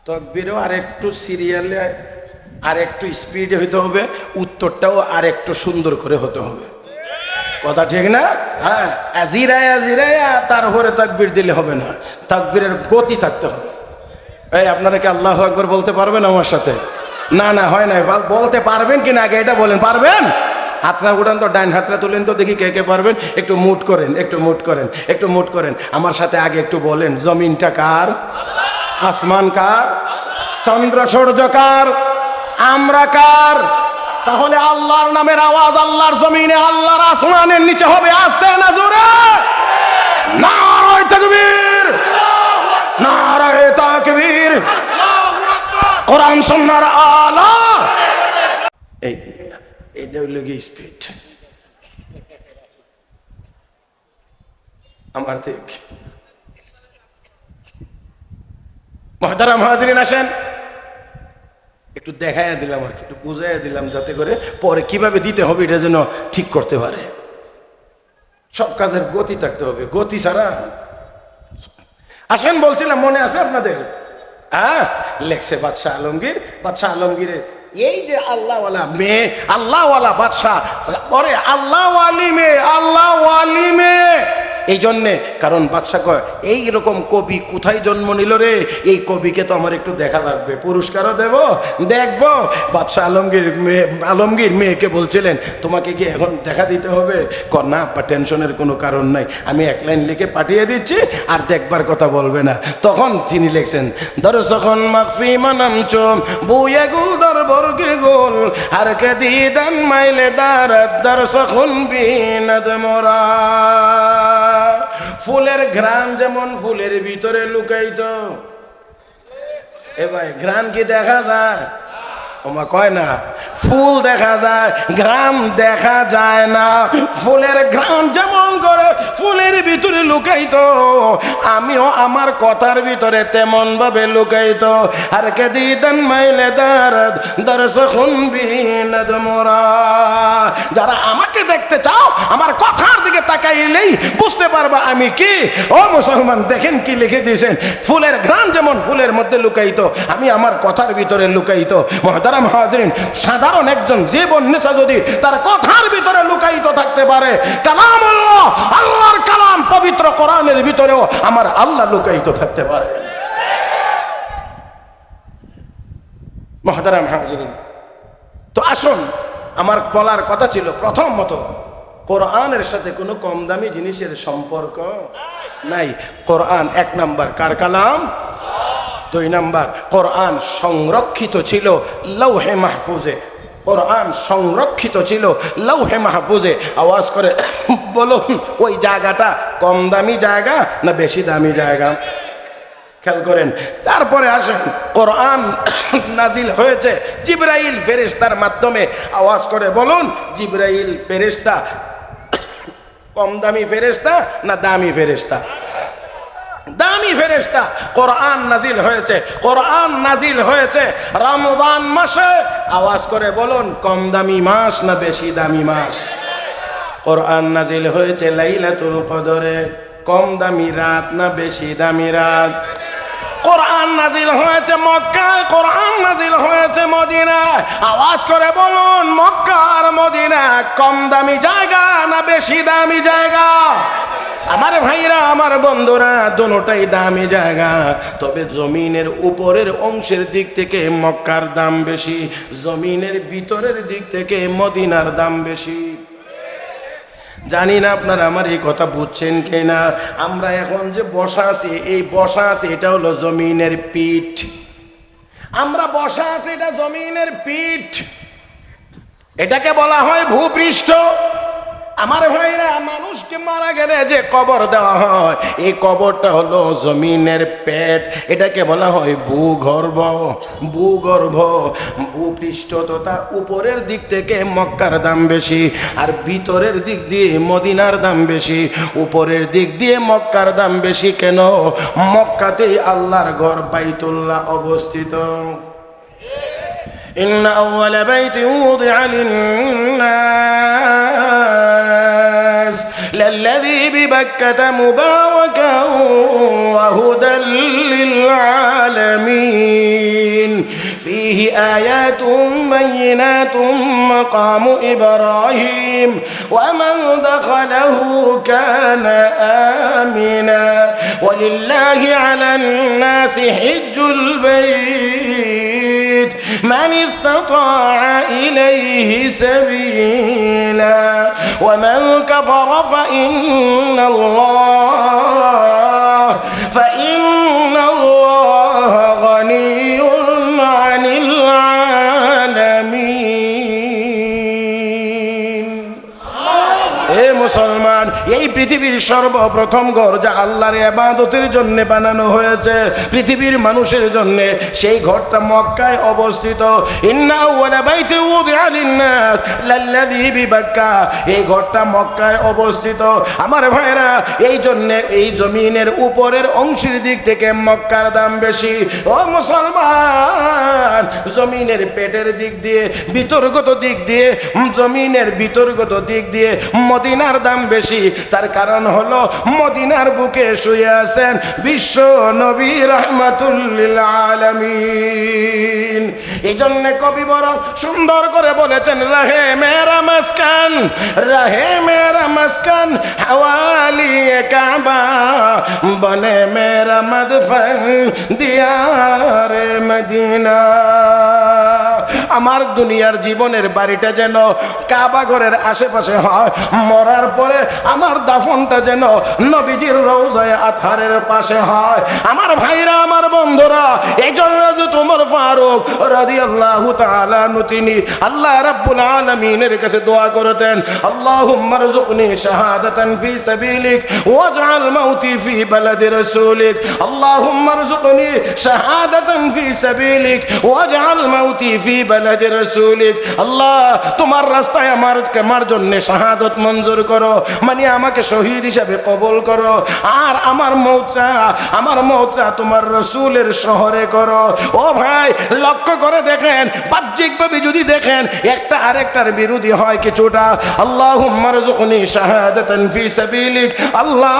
[SPEAKER 1] তকবীরও আর একটু সিরিয়ালে, আর একটু স্পিডে হইতে হবে, উত্তরটাও আর একটু সুন্দর করে হতে হবে, কথা ঠিক না? হ্যাঁ, জিরায়া জিরায়া তারপরে তাকবীর দিলে হবে না, তাকবীরের গতি থাকতে হবে। এই আপনারা কি আল্লাহু আকবার বলতে পারবেন আমার সাথে? না না, হয় না, বলতে পারবেন কিনা আগে এটা বলেন, পারবেন? হাতরা উঠান তো, ডাইন হাতরা তুলেন তো দেখি কে কে পারবেন। একটু মুট করেন, একটু মুট করেন, একটু মুট করেন আমার সাথে। আগে একটু বলেন, জমিনটা কার? আসমান কার? চন্দ্র সূর্য কার? আমরা কার? তাহলে আল্লাহর নামের আওয়াজ আল্লাহর জমিনে, আল্লাহর আসমানের নিচে হবে, আস্তে না জোরে? নারায়ে তাকবীর, নারায়ে তাকবীর, কোরআন সুন্নাহর আলো। এইটা হইল কি স্পিড আমার দিক। মুহতারাম হাজিরিন, আসেন একটু দেখাইয়া দিলাম, আর কি একটু বুঝাইয়া দিলাম, যাতে করে পরে কিভাবে দিতে হবে এটা যেন ঠিক করতে পারে। সব কাজের গতি থাকতে হবে, গতি ছাড়া। আসেন, বলছিলাম মনে আছে আপনাদের? হ্যাঁ, লেখছে বাদশাহ আলমগীর। বাদশাহ আলমগীরের এই যে আল্লাহওয়ালা মেয়ে, আল্লাহওয়ালা বাদশাহ, ওরে আল্লাহওয়ালি মেয়ে, আল্লাহওয়ালি মেয়ে, এই জন্যে, কারণ বাদশা কয় এই রকম কবি কোথায় জন্ম নিল রে, এই কবিকে তো আমার একটু দেখা লাগবে, পুরস্কারও দেব, দেখবো। বাদশা আলমগীর মেয়েকে বলছিলেন তোমাকে কি এখন দেখা দিতে হবে? না আব্বা, টেনশনের কোনো কারণ নাই, আমি এক লাইন লিখে পাঠিয়ে দিচ্ছি, আর দেখবার কথা বলবে না। তখন তিনি লিখছেন, দরসখন মাকফি মানাম চোম বুয়ে গুল দর বর্গে গোল আর কে দিদান মাইলে দারাত দরসখন বিনাদ মোরা। ফুলের ঘ্রাণ যেমন ফুলের ভিতরে লুকাইত, এ ভাই ঘ্রাণ কি দেখা যায়? ওমা কয় না, ফুল দেখা যায়, ঘ্রাণ দেখা যায় না। ফুলের ঘ্রাণ যেমন করে ফুলের ভিতরে লুকাইতো, আমিও আমার কথার ভিতরে তেমন ভাবে লুকাইতো। আর কে দিদান মাইলে দারাদ দরসখন বিনাদ মোরা। যারা আমাকে দেখতে চাও, আমার কথার দিকে তাকাইলেই বুঝতে পারবা আমি কি। ও মুসলমান, দেখেন কি লিখে দিয়েছেন, ফুলের ঘ্রাণ যেমন ফুলের মধ্যে লুকাইতো, আমি আমার কথার ভিতরে লুকাইতো। মহতারাম হাজরিন, সাধারণ একজন জীবন নেশা যদি তার কথার ভিতরে লুকায়িত থাকতে পারে, কালাম আল্লাহ, আল্লাহর কালাম পবিত্র কোরআনের ভিতরেও আমার আল্লাহ লুকায়িত থাকতে পারে। মহতারাম হাজরিন, তো আসুন, আমার বলার কথা ছিল প্রথমত, কোরআনের সাথে কোনো কম দামি জিনিসের সম্পর্ক নাই। কোরআন এক নাম্বার কার কালাম? দুই নাম্বার, কোরআন সংরক্ষিত ছিল লৌহে মাহফুজে। কোরআন সংরক্ষিত ছিল লৌহে মাহফুজে। আওয়াজ করে বলুন, ওই জায়গাটা কম দামি জায়গা না বেশি দামি জায়গা? খেয়াল করেন। তারপরে আসেন, কোরআন নাজিল হয়েছে জিবরাইল ফেরেশতার মাধ্যমে। আওয়াজ করে বলুন, জিবরাইল ফেরেশতা কম দামি ফেরেশতা না দামি ফেরেশতা? দামি ফেরেশতা। কোরআন নাজিল হয়েছে, কোরআন নাজিল হয়েছে রমজান মাসে। আওয়াজ করে বলুন, কম দামি মাস না বেশি দামি মাস? কোরআন নাজিল হয়েছে লাইলাতুল কদরে, কম দামি রাত না বেশি দামি রাত? কোরআন নাজিল হয়েছে মক্কায়, কোরআন নাজিল হয়েছে মদিনায়। আওয়াজ করে বলুন, মক্কা আর মদিনা কম দামি জায়গা না বেশি দামি জায়গা? আমার ভাইরা, আমার বন্ধুরা, দুটোটাই দামি জায়গা। তবে জমিনের উপরের অংশের দিক থেকে মক্কার দাম বেশি, জমিনের ভিতরের দিক থেকে মদিনার দাম বেশি। জানি না আপনারা আমার এই কথা বুঝছেন কিনা। আমরা এখন যে বসা আছি, এই বসা আছি এটা হলো জমিনের পিঠ। আমরা বসা আছি, এটা জমিনের পিঠ, এটাকে বলা হয় ভূপৃষ্ঠ। আমার ভাইরা, মানুষকে মারা গেলে যে কবর দেওয়া হয়, এই কবরটা হলো জমিনের পেট, এটাকে বলা হয় ভূগর্ভ। ভূগর্ভ, ভূপৃষ্ঠ তথা উপরের দিক থেকে মক্কার দাম বেশি, আর ভিতরের দিক দিয়ে মদিনার দাম বেশি। উপরের দিক দিয়ে মক্কার দাম বেশি কেন? মক্কাতেই আল্লাহর ঘর বাইতুল্লাহ অবস্থিত। إن أول بيت وضع للناس للذي ببكة مباركا وهدى للعالمين فيه آيات بينات مقام إبراهيم ومن دخله كان آمنا ولله على الناس حج البيت من استطاع إليه سبيلا ومن كفر فإن الله غني عن العالمين. এ মুসলমান, এই পৃথিবীর সর্বপ্রথম ঘর যা আল্লাহর ইবাদতের জন্য বানানো হয়েছে, পৃথিবীর মানুষের জন্য, সেই ঘরটা মক্কায় অবস্থিত। ইন্না আউয়ালা বাইতি উযিআ লিন-নাস লাল্লাযী বিবাক্কা, এই ঘরটা মক্কায় অবস্থিত। আমার ভাইরা, এই জন্য এই জমিনের উপরের অংশের দিক থেকে মক্কার দাম বেশি। ও মুসলমান, জমিনের পেটের দিক দিয়ে, বিতর্গত দিক দিয়ে, জমিনের বিতর্গত দিক দিয়ে মদিনার দাম বেশি, তার কারণ হলো মদিনার বুকে শুয়ে আছেন বিশ্ব নবী রাহমাতুল লিল আলামিন। এই জন্য কবি বড় সুন্দর করে বলেছেন, রাহে মেরা মাসকান, রাহে মেরা মাসকান হাওয়ালি কাবা, বনে মেরা মদফন দিয়ারে মদিনা। আমার দুনিয়ার জীবনের বাড়িটা যেন কাবা ঘরের আশেপাশে হয়, মরার পরে আমার দাফনটা যেন নবীজির রওজায়ে আতহারের পাশে হয়। আমার ভাইরা, আমার বন্ধুরা, এই জন্য যে ওমর ফারুক রাদিয়াল্লাহু তাআলা আনহু তিনি আল্লাহ রাব্বুল আলামিনের কাছে দোয়া করতেন, আল্লাহুম্মা রযুকনি শাহাদাতান ফি সাবিলিক ওয়াজআল মাউতি ফি বালাদি রাসূলিক, আল্লাহুম্মা রযুকনি শাহাদাতান ফি সাবিলিক ওয়াজআল মাউতি ফি বালাদি রাসূলিক। আল্লাহ, তোমার রাস্তায় আমার জন্য শাহাদত মঞ্জুর করো, মানে আমাকে শহীদ হিসাবে কবুল করো, আর আমার মৌতটা তোমার রাসূলের শহরে করো। ও ভাই, লক্ষ্য করে দেখেন, বাহ্যিকভাবে যদি দেখেন একটা আরেকটার বিরোধী হয় কিছুটা। আল্লাহুম্মা রযুকনি শাহাদাতান ফি সাবিলিক, আল্লাহ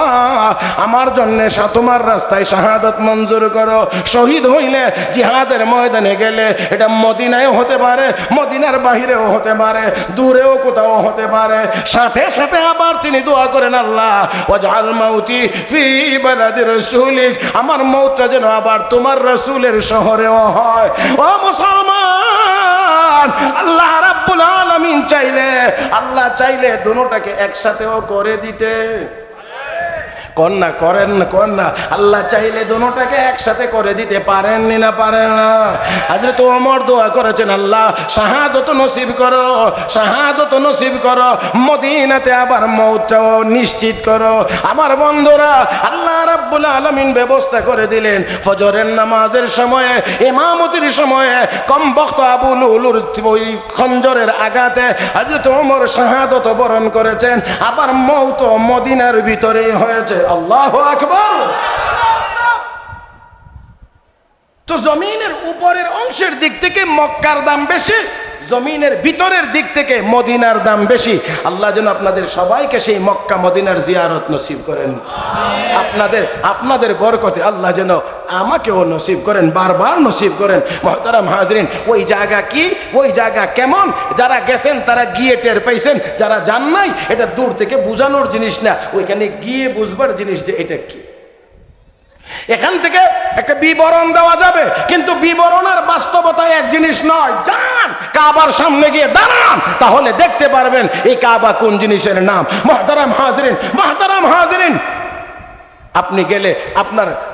[SPEAKER 1] আমার জন্য তোমার রাস্তায় শাহাদত মঞ্জুর করো। শহীদ হইলে জিহাদের ময়দানে গেলে এটা মদিনায় হতে পারে, মদিনার বাহিরেও হতে পারে, দূরেও কোথাও হতে পারে। সাথে সাথে আবার তিনি দোয়া করেন, আল্লাহ ওয়াজআল মাউতি ফি বালাদি রাসূলিক, আমার মৌতটা যেন আবার তোমার রাসূলের শহরেও হয়। ও মুসলমান, আল্লাহ রাব্বুল আলামিন চাইলে, আল্লাহ চাইলে দুটোটাকে একসাথেও করে দিতে করেন না। আল্লাহ চাইলে দুটোটাকে একসাথে করে দিতে পারেননি না পারেন না? হযরত ওমর দোয়া করেছেন, আল্লাহ শাহাদত নসিব করো, শাহাদত নসিব করো, মদিনাতে আবার মওতটাও নিশ্চিত করো। আমার বন্ধুরা, আল্লাহ রাব্বুল আলামিন ব্যবস্থা করে দিলেন ফজরের নামাজের সময়ে, ইমামতির সময়ে কমবক্ত আবু লুলুর ওই খঞ্জরের আঘাতে হযরত ওমর শাহাদত বরণ করেছেন, আবার মওত মদিনার ভিতরেই হয়েছে। আল্লাহু আকবার। তো জমিনের উপরের অংশের দিক থেকে মক্কার দাম বেশি, জমিনের ভিতরের দিক থেকে মদিনার দাম বেশি। আল্লাহ যেন আপনাদের সবাইকে সেই মক্কা মদিনার জিয়ারত নসিব করেন। আপনাদের বরকতে আল্লাহ যেন আমাকেও নসিব করেন, বারবার নসিব করেন। মুহতারাম হাজরিন, ওই জায়গা কি, ওই জায়গা কেমন, যারা গেছেন তারা গিয়ে টের পাইছেন, যারা যান নাই এটা দূর থেকে বোঝানোর জিনিস না, ওইখানে গিয়ে বুঝবার জিনিস যে এটা কি। এখান থেকে একটা বিবরণ দেওয়া যাবে, কিন্তু বিবরণ আর বাস্তবতা এক জিনিস নয়। যান কাবার সামনে গিয়ে দাঁড়ান, তাহলে দেখতে পারবেন এই কাবা কোন জিনিসের নাম। মুহতারাম হাজরিন, আপনি গেলে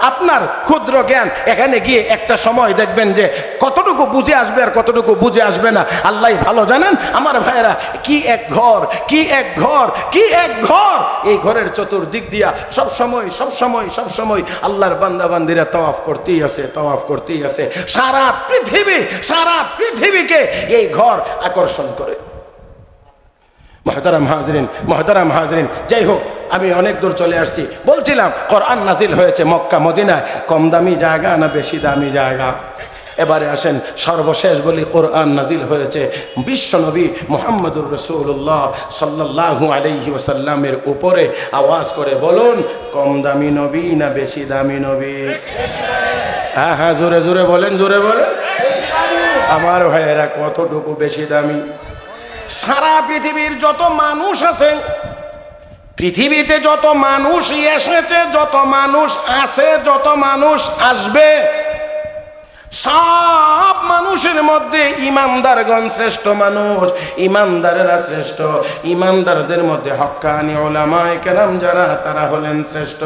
[SPEAKER 1] আপনার ক্ষুদ্র জ্ঞান এখানে গিয়ে একটা সময় দেখবেন যে কতটুকু বুঝে আসবে আর কতটুকু বুঝে আসবে না, আল্লাহ ভালো জানেন। আমার ভাইয়েরা, কি এক ঘর, কি এক ঘর, কি এক ঘর! এই ঘরের চতুর্দিক দিয়া সব সময় আল্লাহর বান্দা বান্দিরা তাওয়াফ করতেই আছে। সারা পৃথিবীকে এই ঘর আকর্ষণ করে। মুহতারাম হাজরিন, যাই হোক, আমি অনেক দূর চলে আসছি। বলছিলাম কোরআন নাজিল হয়েছে মক্কা মদিনায়, কম দামি জায়গা না বেশি দামি জায়গা? এবারে আসেন, সর্বশেষ বলি, কোরআন নাজিল হয়েছে বিশ্বনবী মুহাম্মদুর রাসূলুল্লাহ সাল্লাল্লাহু আলাইহি ওয়াসাল্লামের উপরে। আওয়াজ করে বলুন, কম দামি নবী না বেশি দামি নবী? হ্যাঁ, জোরে বলেন। আমার ভাইয়েরা, কতটুকু বেশি দামি? সারা পৃথিবীর যত মানুষ আছে, পৃথিবীতে যত মানুষ এসেছে, যত মানুষ আছে, যত মানুষ আসবে, সব মানুষের মধ্যে ইমানদারগণ শ্রেষ্ঠ মানুষ, ইমানদারেরা শ্রেষ্ঠ। ইমানদারদের মধ্যে হক্কানি উলামায়ে কেরাম যারা, তারা হলেন শ্রেষ্ঠ।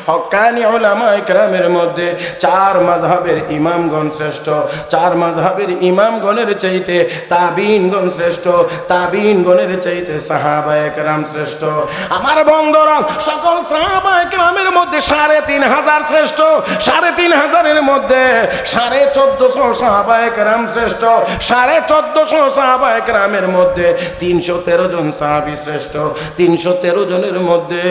[SPEAKER 1] হক্কানি উলামায়ে কেরামের মধ্যে 4 মাযহাবের ইমামগণ শ্রেষ্ঠ। 4 মাযহাবের ইমামগণের চাইতে তাবিঈনগণ শ্রেষ্ঠ। তাবিঈনগণের চাইতে সাহাবায়ে কেরাম শ্রেষ্ঠ। আমার বন্ধুরা, সকল সাহাবায়ে কেরামের মধ্যে 3500 শ্রেষ্ঠ। 3500 এর মধ্যে 14.5 1450 সাহাবায়ে কেরাম শ্রেষ্ঠ, 1450 সাহাবায়ে কেরামের মধ্যে 313 জন সাহাবী শ্রেষ্ঠ, 313 জনের মধ্যে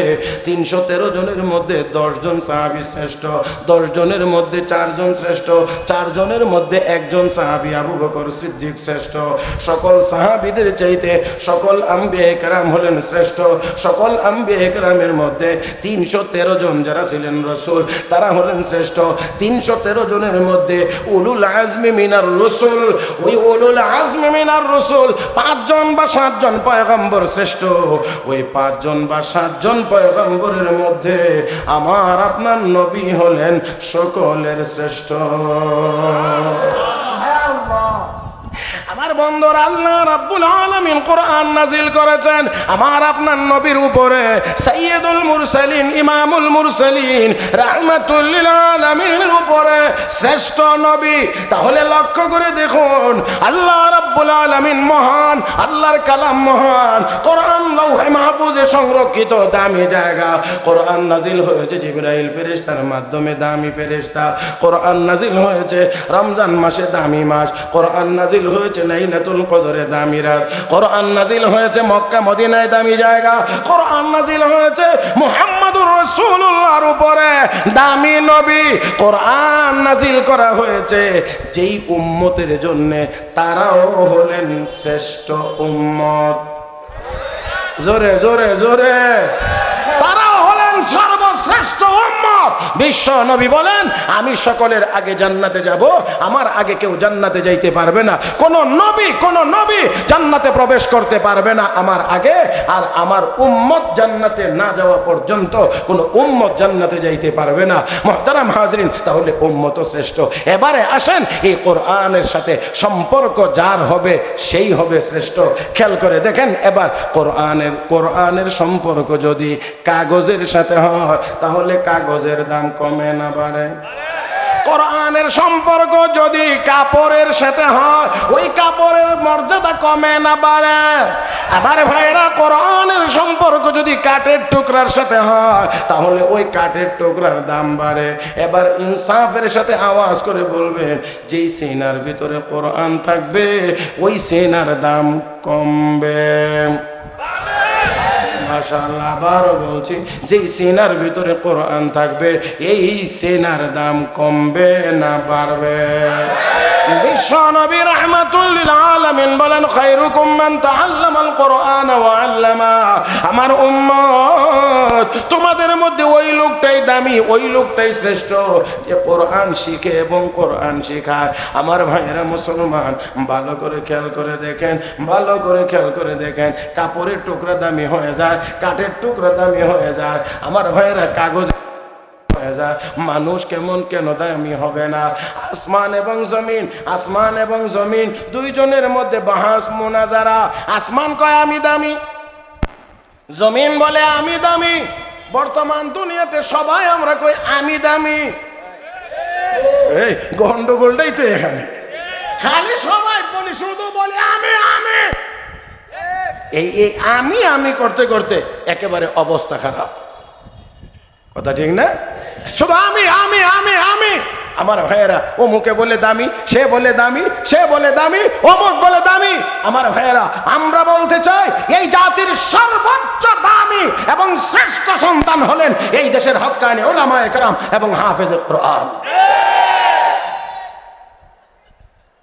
[SPEAKER 1] 10 জন সাহাবী শ্রেষ্ঠ, 10 জনের মধ্যে 4 জন শ্রেষ্ঠ, 4 জনের মধ্যে একজন সাহাবী আবু বকর সিদ্দিক শ্রেষ্ঠ। সকল সাহাবীদের চাইতে সকল আম্বিয়া কেরাম হলেন শ্রেষ্ঠ। সকল আম্বিয়া কেরামের মধ্যে 313 জন যারা ছিলেন রাসূল তারা হলেন শ্রেষ্ঠ। 313 জনের মধ্যে উলুল আজমি মিনার রাসূল, ওই উলুল আজমি মিনার রাসূল 5 জন বা 7 জন পয়গম্বর শ্রেষ্ঠ। ওই 5 জন বা 7 জন পয়গম্বরের মধ্যে আমার আপনার নবী হলেন সকলের শ্রেষ্ঠ। আমার বন্ধুর আল্লাহ রাব্বুল আলামিন কোরআন নাজিল করেছেন আমার আপনার নবীর উপরে, সাইয়্যিদুল মুরসালিন ইমামুল মুরসালিন রাহমাতুল লিল আলামিনের উপরে শ্রেষ্ঠ নবী। তাহলে লক্ষ্য করে দেখুন আল্লাহ রাব্বুল আলামিন মহান, আল্লাহর কালাম মহান, কোরআন লৌহে মাহফুজে সংরক্ষিত দামি জায়গা। কোরআন নাজিল হয়েছে জিবরাইল ফেরেশতার মাধ্যমে, দামি ফেরেশতা। কোরআন নাজিল হয়েছে রমজান মাসে, দামি মাস। কোরআন নাজিল হয়েছে লাইলাতুল কদরে, দামি রাত। কোরআন নাজিল হয়েছে মক্কা মদিনায়, দামি জায়গা। কোরআন নাজিল হয়েছে মুহাম্মদুর রাসূলুল্লাহর উপরে, দামি নবী। কোরআন নাজিল করা হয়েছে যেই উম্মতের জন্য তারাও হলেন শ্রেষ্ঠ উম্মত। জোরে জোরে জোরে, তারাও হলেন সর্বশ্রেষ্ঠ উম্মত। বিশ্ব নবী বলেন আমি সকলের আগে জান্নাতে যাব, আমার আগে কেউ জান্নাতে যাইতে পারবে না। কোন নবী জান্নাতে প্রবেশ করতে পারবে না আমার আগে, আর আমার উম্মত জান্নাতে না যাওয়া পর্যন্ত কোন উম্মত জান্নাতে যাইতে পারবে না। মুহতারাম হাজরিন, তাহলে উম্মত শ্রেষ্ঠ। এবারে আসেন এই কোরআনের সাথে সম্পর্ক যার হবে সেই হবে শ্রেষ্ঠ। খেয়াল করে দেখেন এবার কোরআনের সম্পর্ক যদি কাগজের সাথে হয় তাহলে কাগজের দাম কমে না বাড়ে? কোরআনের সম্পর্ক যদি কাপড়ের সাথে হয় ওই কাপড়ের মর্যাদা কমে না বাড়ে? আমার ভাইরা, কোরআনের সম্পর্ক যদি কাঠের টুকরার সাথে হয় তাহলে ওই কাঠের টুকরার দাম বাড়ে। এবার ইনসাফের সাথে আওয়াজ করে বলবেন যেই সিনার ভিতরে কোরআন থাকবে ওই সিনার দাম কমবে। মাশাআল্লাহ, আবারও বলছি যেই সিনার ভিতরে কোরআন থাকবে এই সিনার দাম কমবে না বাড়বে? বিশ্ব নবী রাহমাতুল লিল আলামিন বলেন খায়রুকুম মান তাআল্লামাল কোরআন ওয়া আল্লামা। আমার উম্মত তোমাদের মধ্যে ওই লোকটাই দামি, ওই লোকটাই শ্রেষ্ঠ যে কোরআন শিখে এবং কোরআন শেখায়। আমার ভাইয়েরা মুসলমান, ভালো করে খেয়াল করে দেখেন, ভালো করে খেয়াল করে দেখেন। কাপড়ের টুকরা দামি হয়ে যায়, কাঠের টুকরা দামি হয়ে যায়। আমার ভাইয়েরা কাগজ হয়ে যায়, মানুষ কেন দামি হবে না? আসমান এবং জমিন দুইজনের মধ্যে বাহাস মুনাজারা। আসমান কয় আমি দামি, জমিন বলে আমি দামি। বর্তমান দুনিয়াতে সবাই আমরা কই আমি দামি। এই গন্ডগোলটাই তো এখানে, খালি সবাই বলি শুধু বলি আমি আমি। এই আমি করতে করতে একেবারে অবস্থা খারাপ। কথা ঠিক না? শুধু আমি আমি আমি আমি। আমার ভাইয়েরা, অমুকে বলে দামি, সে বলে দামি, সে বলে দামি, অমুক বলে দামি। আমার ভাইয়েরা, আমরা বলতে চাই এই জাতির সর্বোচ্চ দামি এবং শ্রেষ্ঠ সন্তান হলেন এই দেশের হক্কানি উলামায়ে কেরাম এবং হাফেজে কোরআন।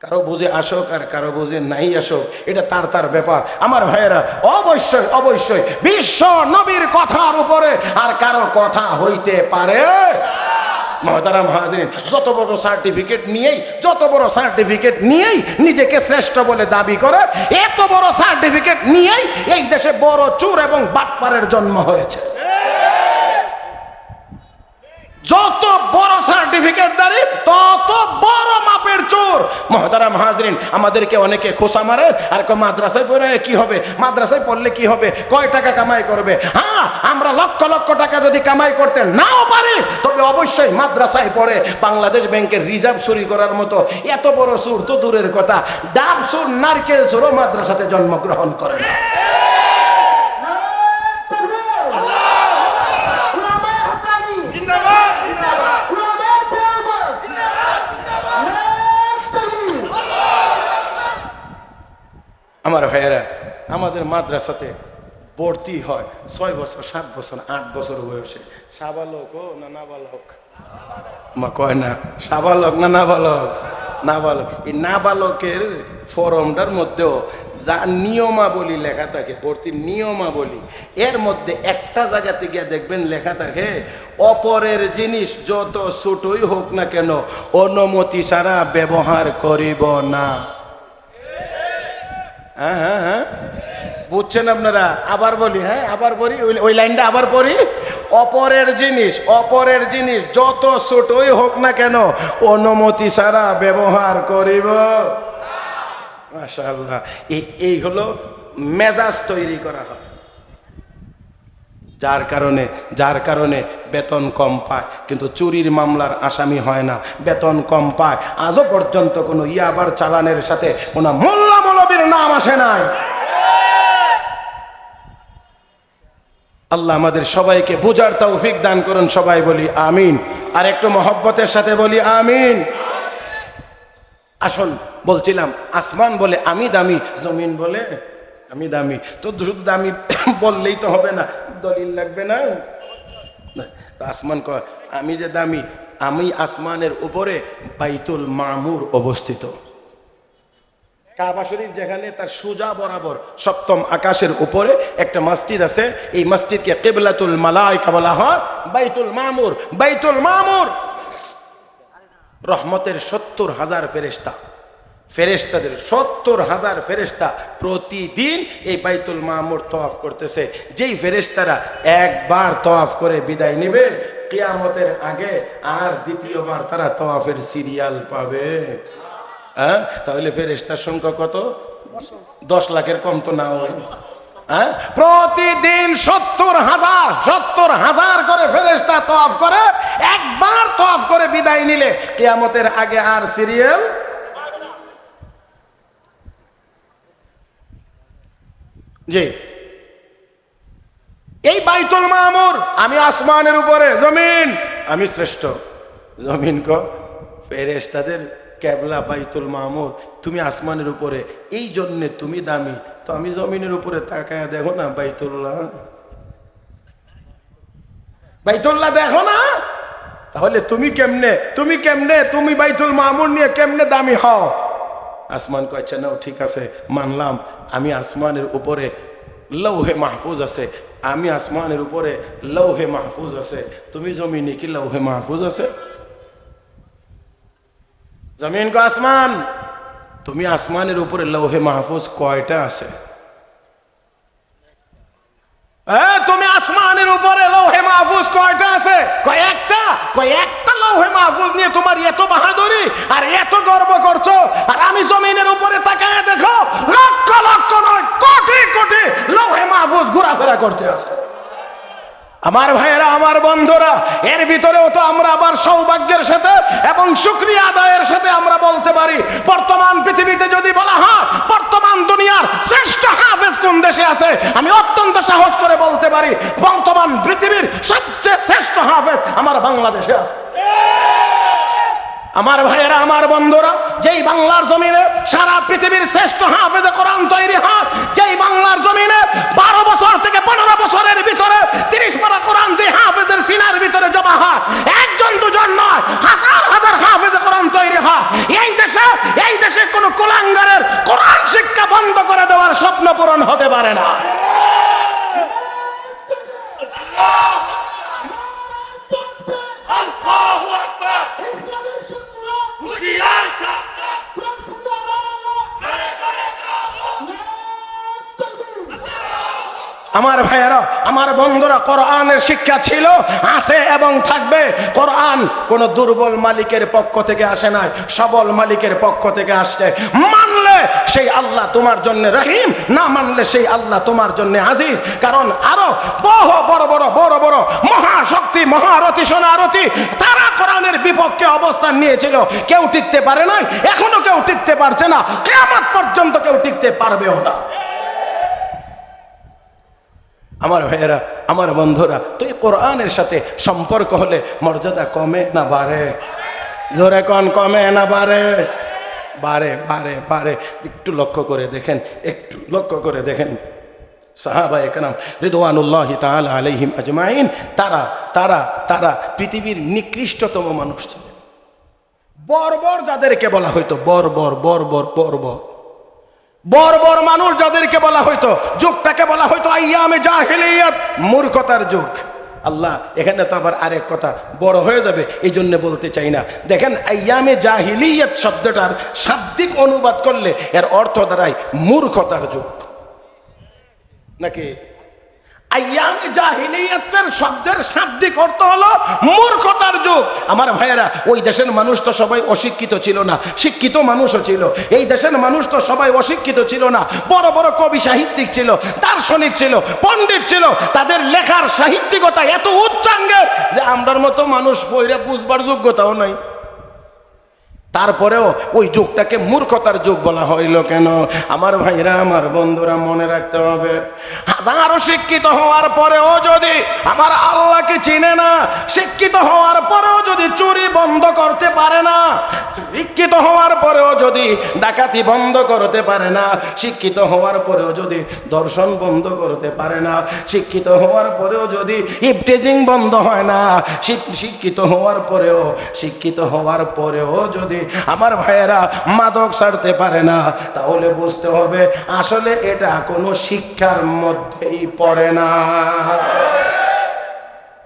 [SPEAKER 1] কারো বুঝে আসুক আর কারো বুঝে নাই আসুক, এটা তার ব্যাপার। আমার ভাইয়েরা, অবশ্যই বিশ্ব নবীর কথার উপরে আর কারো কথা হইতে পারে? মুহতারাম হাজিরিন, যত বড় সার্টিফিকেট নিয়েই নিজেকে শ্রেষ্ঠ বলে দাবি করে, এত বড় সার্টিফিকেট নিয়েই এই দেশে বড় চোর এবং বাটপারের জন্ম হয়েছে। যত বড় সার্টিফিকেট দাঁড়ি তত বড় মাপের চোর। মুহতারাম হাজরিন, আমাদেরকে অনেকে খোসা মারে আর মাদ্রাসায় পড়ে কি হবে, মাদ্রাসায় পড়লে কি হবে, কয় টাকা কামাই করবে। হ্যাঁ, আমরা লক্ষ লক্ষ টাকা যদি কামাই করতে নাও পারি তবে অবশ্যই মাদ্রাসায় পড়ে বাংলাদেশ ব্যাংকের রিজার্ভ চুরি করার মতো এত বড় চোর তো দূরের কথা, ডাব চোর, নারকেল চোরও মাদ্রাসাতে জন্মগ্রহণ করে না। আমার ভাইয়েরা, আমাদের মাদ্রাসাতে ভর্তি হয় 6 বছর 7 বছর 8 বছর বয়সে। সাবালক ও না নাবালক? মা কয় না সাবালক না নাবালক? নাবালক। এই নাবালকের ফরমটার মধ্যেও যা নিয়মাবলী লেখা থাকে, ভর্তির নিয়মাবলী, এর মধ্যে একটা জায়গাতে গিয়ে দেখবেন লেখা থাকে অপরের জিনিস যত ছোটই হোক না কেন অনুমতি ছাড়া ব্যবহার করিব না। হ্যাঁ হ্যাঁ হ্যাঁ, বুঝছেন আপনারা? আবার বলি, হ্যাঁ আবার বলি, ওই লাইনটা আবার পড়ি। অপরের জিনিস যত ছোটই হোক না কেন অনুমতি ছাড়া ব্যবহার করিব। মাশাআল্লাহ, এই হলো মেজাজ তৈরি করা হয়, যার কারণে বেতন কম পায়, কিন্তু চুরির মামলার আসামি হয় না, বেতন কম পায়। আজও পর্যন্ত কোনো ইয়াবার চালানের সাথে কোনো মোল্লা মৌলবীর নাম আসে নাই। আল্লাহ আমাদের সবাইকে বুঝার তৌফিক দান করুন, সবাই বলি আমিন। আর একটু মহব্বতের সাথে বলি আমিন। আসল বলছিলাম, আসমান বলে আমি দামি, জমিন বলে আমি দামি। তো শুধু দামি বললেই তো হবে না, দলিল লাগবে না? তো আসমান কয় আমি যে দামি, আমি আসমানের উপরে বাইতুল মামুর অবস্থিত। কাবা শরীফ যেখানে, তার সোজা বরাবর 7ম আকাশের উপরে একটা মসজিদ আছে। এই মসজিদকে কিবলাতুল মালাইকা বলা হয়, বাইতুল মামুর। বাইতুল মামুর রহমতের 70,000 ফেরেশতাদের 70,000 ফেরেশতা প্রতিদিন এই বাইতুল মামুর তওয়াফ করতেছে। যেই ফেরেশতারা একবার তওয়াফ করে বিদায় নেবে, কিয়ামতের আগে আর দ্বিতীয়বার তারা তওয়াফের সিরিয়াল পাবে। হ্যাঁ, তাহলে ফেরেশতার সংখ্যা কত? 10 লাখের কম তো না হয়। হ্যাঁ, প্রতিদিন 70,000 করে ফেরেশতা তওয়াফ করে। একবার তওয়াফ করে বিদায় নিলে কিয়ামতের আগে আর সিরিয়াল। জি, এই বাইতুল মামুর, আমি আসমানের উপরে, জমিন আমি শ্রেষ্ঠ। জমিন কো ফেরেশতাদের কেবলা বাইতুল মামুর, তুমি আসমানের উপরে, এই জন্যে তুমি দামি। তো আমি জমিনের উপরে তাকায় দেখো না বাইতুল্লাহ দেখো না, তাহলে তুমি কেমনে তুমি বাইতুল মামুর নিয়ে কেমনে দামি হও? আসমান কয় আচ্ছা নাও, ঠিক আছে মানলাম, আমি আসমানের উপরে লৌহে মাহফুজ আছে, আমি আসমানের উপরে লৌহে মাহফুজ আছে, তুমি জমিনে কি লৌহে মাহফুজ আছে? জমিন কো আসমান, তুমি আসমানের উপরে লৌহে মাহফুজ কয়টা আছে? তুমি আসমানের উপরে লৌহে মাহফুজ কয়টা আছে? কয়েকটা লৌহে মাহফুজ নিয়ে তোমার এত বাহাদুরি আর এত গর্ব করছো, আর আমি জমিনের উপরে তাকায় দেখো লক্ষ লক্ষ নয় কোটি কোটি লৌহে মাহফুজ ঘোরাফেরা করতে আছে। আমার ভাইয়েরা, আমার বন্ধুরা, এর ভিতরেও তো আমরা আবার সৌভাগ্যের সাথে এবং শুকরিয়া আদায়ের সাথে আমরা বলতে পারি, বর্তমান পৃথিবীতে যদি বলা হয় বর্তমান দুনিয়ার শ্রেষ্ঠ হাফেজ কোন দেশে আছে, আমি অত্যন্ত সাহস করে বলতে পারি বর্তমান পৃথিবীর সবচেয়ে শ্রেষ্ঠ হাফেজ আমার বাংলাদেশে আছে। আমার ভাইয়েরা, আমার বন্ধুরা, যেই বাংলার জমিনে সারা পৃথিবীর শ্রেষ্ঠ হাফেজে কোরআন তৈরি হয়, যেই বাংলার জমিনে 12 বছর থেকে 15 বছরের ভিতরে 30 পারা কোরআন যে হাফেজের সিনার ভিতরে জমা হয়, একজন দুজন নয়, হাজার হাজার হাফেজে কোরআন তৈরি হয়। এই দেশে কোনো কুলাঙ্গারের কোরআন শিক্ষা বন্ধ করে দেওয়ার স্বপ্ন পূরণ হতে পারে না। আমার ভাইয়েরা, আমার বন্ধুরা, কোরআনের শিক্ষা ছিল, আছে এবং থাকবে। কোরআন কোন দুর্বল মালিকের পক্ষ থেকে আসে নাই, সবল মালিকের পক্ষ থেকে আসছে। মানলে সেই আল্লাহ তোমার জন্য রহিম, না মানলে সেই আল্লাহ তোমার জন্য আজিজ। কারণ আরো বহু বড় বড় মহাশক্তি, মহারথী, সোনারথী, তারা কোরআনের বিপক্ষে অবস্থান নিয়েছিল, কেউ টিকতে পারে নাই, এখনো কেউ টিকতে পারছে না, কিয়ামত পর্যন্ত কেউ টিকতে পারবেও না। আমার ভাইয়েরা, আমার বন্ধুরা, তো এই কোরআনের সাথে সম্পর্ক হলে মর্যাদা কমে না বাড়ে? জোরে কোন, কমে না বাড়ে? বারে বারে বারে। একটু লক্ষ্য করে দেখেন, একটু লক্ষ্য করে দেখেন, সাহাবায়ে কেরাম রিদওয়ানুল্লাহি তাআলা আলাইহিম আজমাইন, তারা তারা তারা পৃথিবীর নিকৃষ্টতম মানুষ ছিলেন। বর্বর যাদেরকে বলা হইতো, বর্বর বর্বর বর্বর বর্বর মানুষ যাদেরকে বলা হইতো, যুগটাকে বলা হইতো আইয়ামে জাহিলিয়াত, মূর্খতার যুগ। আল্লাহ এখানে তো আবার আরেক কথা বড় হয়ে যাবে, এই জন্য বলতে চাই না। দেখেন, আইয়ামে জাহিলিয়াত শব্দটার শাব্দিক অনুবাদ করলে এর অর্থ দাঁড়ায় মূর্খতার যুগ, নাকি? আইয়ামে জাহিলিয়াতের শব্দের শাব্দিক অর্থ হলো মূর্খতার যুগ। আমার ভাইয়েরা, ওই দেশের মানুষ তো সবাই অশিক্ষিত ছিল না, শিক্ষিত মানুষও ছিল। এই দেশের মানুষ তো সবাই অশিক্ষিত ছিল না, বড় বড় কবি সাহিত্যিক ছিল, দার্শনিক ছিল, পণ্ডিত ছিল। তাদের লেখার সাহিত্যিকতা এত উচ্চাঙ্গের যে আমরার মতো মানুষ পয়রা বুঝবার যোগ্যতাও নাই। তারপরেও ওই যুগটাকে মূর্খতার যুগ বলা হইল কেন? আমার ভাইরা, আমার বন্ধুরা, মনে রাখতে হবে, হাজারো শিক্ষিত হওয়ার পরেও যদি আমার আল্লাহকে চিনে না, শিক্ষিত হওয়ার পরেও যদি চুরি বন্ধ করতে পারে না, শিক্ষিত হওয়ার পরেও যদি ডাকাতি বন্ধ করতে পারে না, শিক্ষিত হওয়ার পরেও যদি ধর্ষণ বন্ধ করতে পারে না, শিক্ষিত হওয়ার পরেও যদি ইফটিজিং বন্ধ হয় না, শিক্ষিত হওয়ার পরেও যদি আমার ভাইয়েরা মাদক ছাড়তে পারে না, তাহলে বুঝতে হবে আসলে এটা কোনো শিক্ষার মধ্যেই পড়ে না।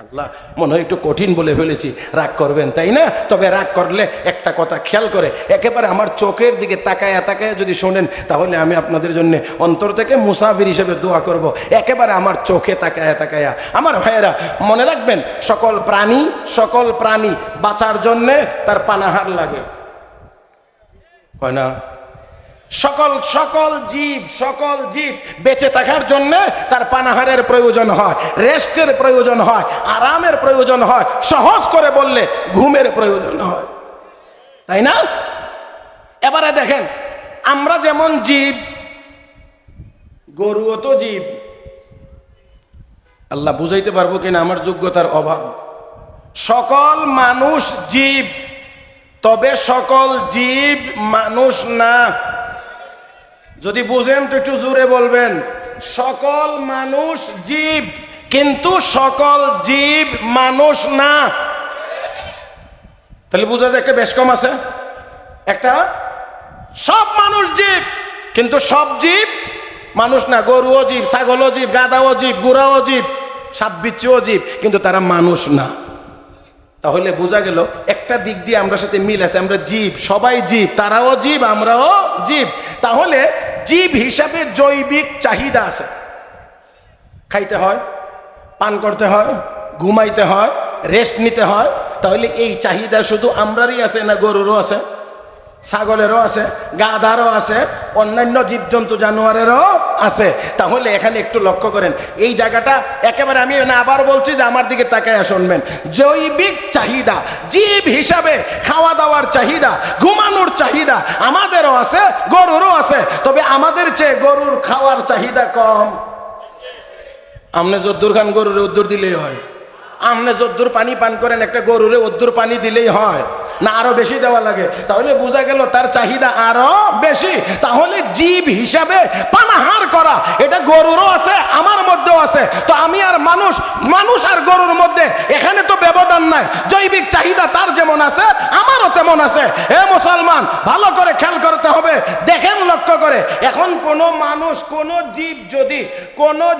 [SPEAKER 1] আল্লাহ, মনে হয় একটু কঠিন বলে ফেলেছি, রাগ করবেন তাই না? তবে রাগ করলে একটা কথা খেয়াল করে একেবারে আমার চোখের দিকে তাকায়া তাকায়া যদি শোনেন, তাহলে আমি আপনাদের জন্য অন্তর থেকে মুসাফির হিসেবে দোয়া করব। একেবারে আমার চোখে তাকায়া তাকায়া। আমার ভাইয়েরা, মনে রাখবেন, সকল প্রাণী বাঁচার জন্যে তার পানাহার লাগে, হয় না? সকল জীব বেঁচে থাকার জন্য তার পানাহারের প্রয়োজন হয়, রেস্টের প্রয়োজন হয়, আরামের প্রয়োজন হয়, সহজ করে বললে ঘুমের প্রয়োজন হয়, তাই না? এবারে দেখেন, আমরা যেমন জীব, গরুও তো জীব। আল্লাহ বুঝাইতে পারবো কিনা আমার যোগ্যতার অভাব। সকল মানুষ জীব, তবে সকল জীব মানুষ না। যদি বুঝেন তো একটু জোরে বলবেন। সকল মানুষ জীব, কিন্তু সকল জীব মানুষ না। তাহলে বুঝা যায় একটা বেশ কম আছে, একটা সব মানুষ জীব কিন্তু সব জীব মানুষ না। গরুও জীব, ছাগলও জীব, গাধাও জীব, গুড়াও জীব, সাপ বিচ্ছুও জীব, কিন্তু তারা মানুষ না। তাহলে বোঝা গেল একটা দিক দিয়ে আমরা সাথে মিল আছে, আমরা জীব, সবাই জীব, তারাও জীব, আমরাও জীব। তাহলে জীব হিসাবে জৈবিক চাহিদা আছে, খাইতে হয়, পান করতে হয়, ঘুমাইতে হয়, রেস্ট নিতে হয়। তাহলে এই চাহিদা শুধু আমরারই আছে না গরুরও আছে, ছাগলেরও আছে, গাধারও আছে, অন্যান্য জীবজন্তু জানোয়ারেরও আছে। তাহলে এখানে একটু লক্ষ্য করেন এই জায়গাটা, একেবারে আমি না আবার বলছি যে আমার দিকে তাকায় শুনবেন। জৈবিক চাহিদা, জীব হিসাবে খাওয়া দাওয়ার চাহিদা, ঘুমানোর চাহিদা আমাদেরও আছে, গরুরও আছে। তবে আমাদের চেয়ে গরুর খাওয়ার চাহিদা কম। আমনে যদ্দুর খান গরুরে উদ্দুর দিলেই হয়, আমনে যদ্দুর পানি পান করেন একটা গরুরে উদ্দুর পানি দিলেই হয় না, আরো বেশি দেওয়া লাগে? তাহলে বোঝা গেল তার চাহিদা আরো বেশি। তাহলে জীব হিসাবে পানাহার করা এটা গরুরও আছে, আমার মধ্যেও আছে। তো আমি আর মানুষ আর গরুর মধ্যে এখানে তো ব্যবধান নাই। জৈবিক চাহিদা তার যেমন আছে আমারও তেমন আছে। হে মুসলমান, ভালো করে খেয়াল করতে হবে। দেখেন, লক্ষ্য করে, এখন কোন মানুষ, কোন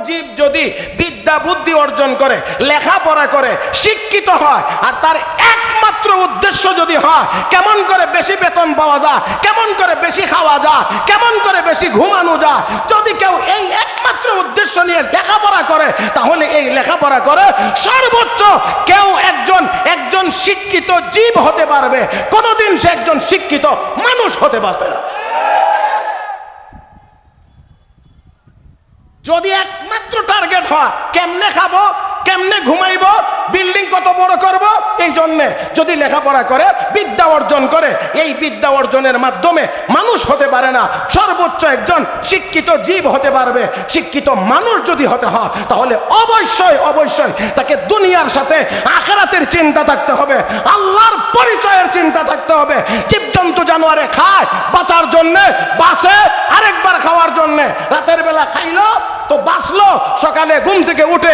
[SPEAKER 1] জীব যদি বিদ্যা বুদ্ধি অর্জন করে, লেখাপড়া করে, শিক্ষিত হয়, আর তার একমাত্র উদ্দেশ্য যদি হয় কেমন করে বেশি বেতন পাওয়া যায়, কেমন করে বেশি খাওয়া যায়, কেমন করে বেশি ঘুমানো যায়, যদি কেউ এই একমাত্র উদ্দেশ্য নিয়ে লেখাপড়া করে, তাহলে এই লেখাপড়া করে সর্বোচ্চ কেউ একজন শিক্ষিত জীব হতে পারবে, কোনোদিন সে একজন শিক্ষিত মানুষ হতে পারবে না। যদি একমাত্র টার্গেট হয় কেমনে খাবো, কেমনে ঘুমাইব, বিল্ডিং কত বড় করব, এই জন্যে যদি লেখাপড়া করে, বিদ্যা অর্জন করে, এই বিদ্যা অর্জনের মাধ্যমে মানুষ হতে পারে না, সর্বোচ্চ একজন শিক্ষিত জীব হতে পারবে। শিক্ষিত মানুষ যদি হতে হয় তাহলে অবশ্যই অবশ্যই তাকে দুনিয়ার সাথে আখিরাতের চিন্তা থাকতে হবে, আল্লাহর পরিচয়ের চিন্তা থাকতে হবে। জীবজন্তু জানোয়ারে খায় বাঁচার জন্যে, বাঁচে আরেকবার খাওয়ার জন্যে। রাতের বেলা খাইলো তো বাঁচলো, সকালে ঘুম থেকে উঠে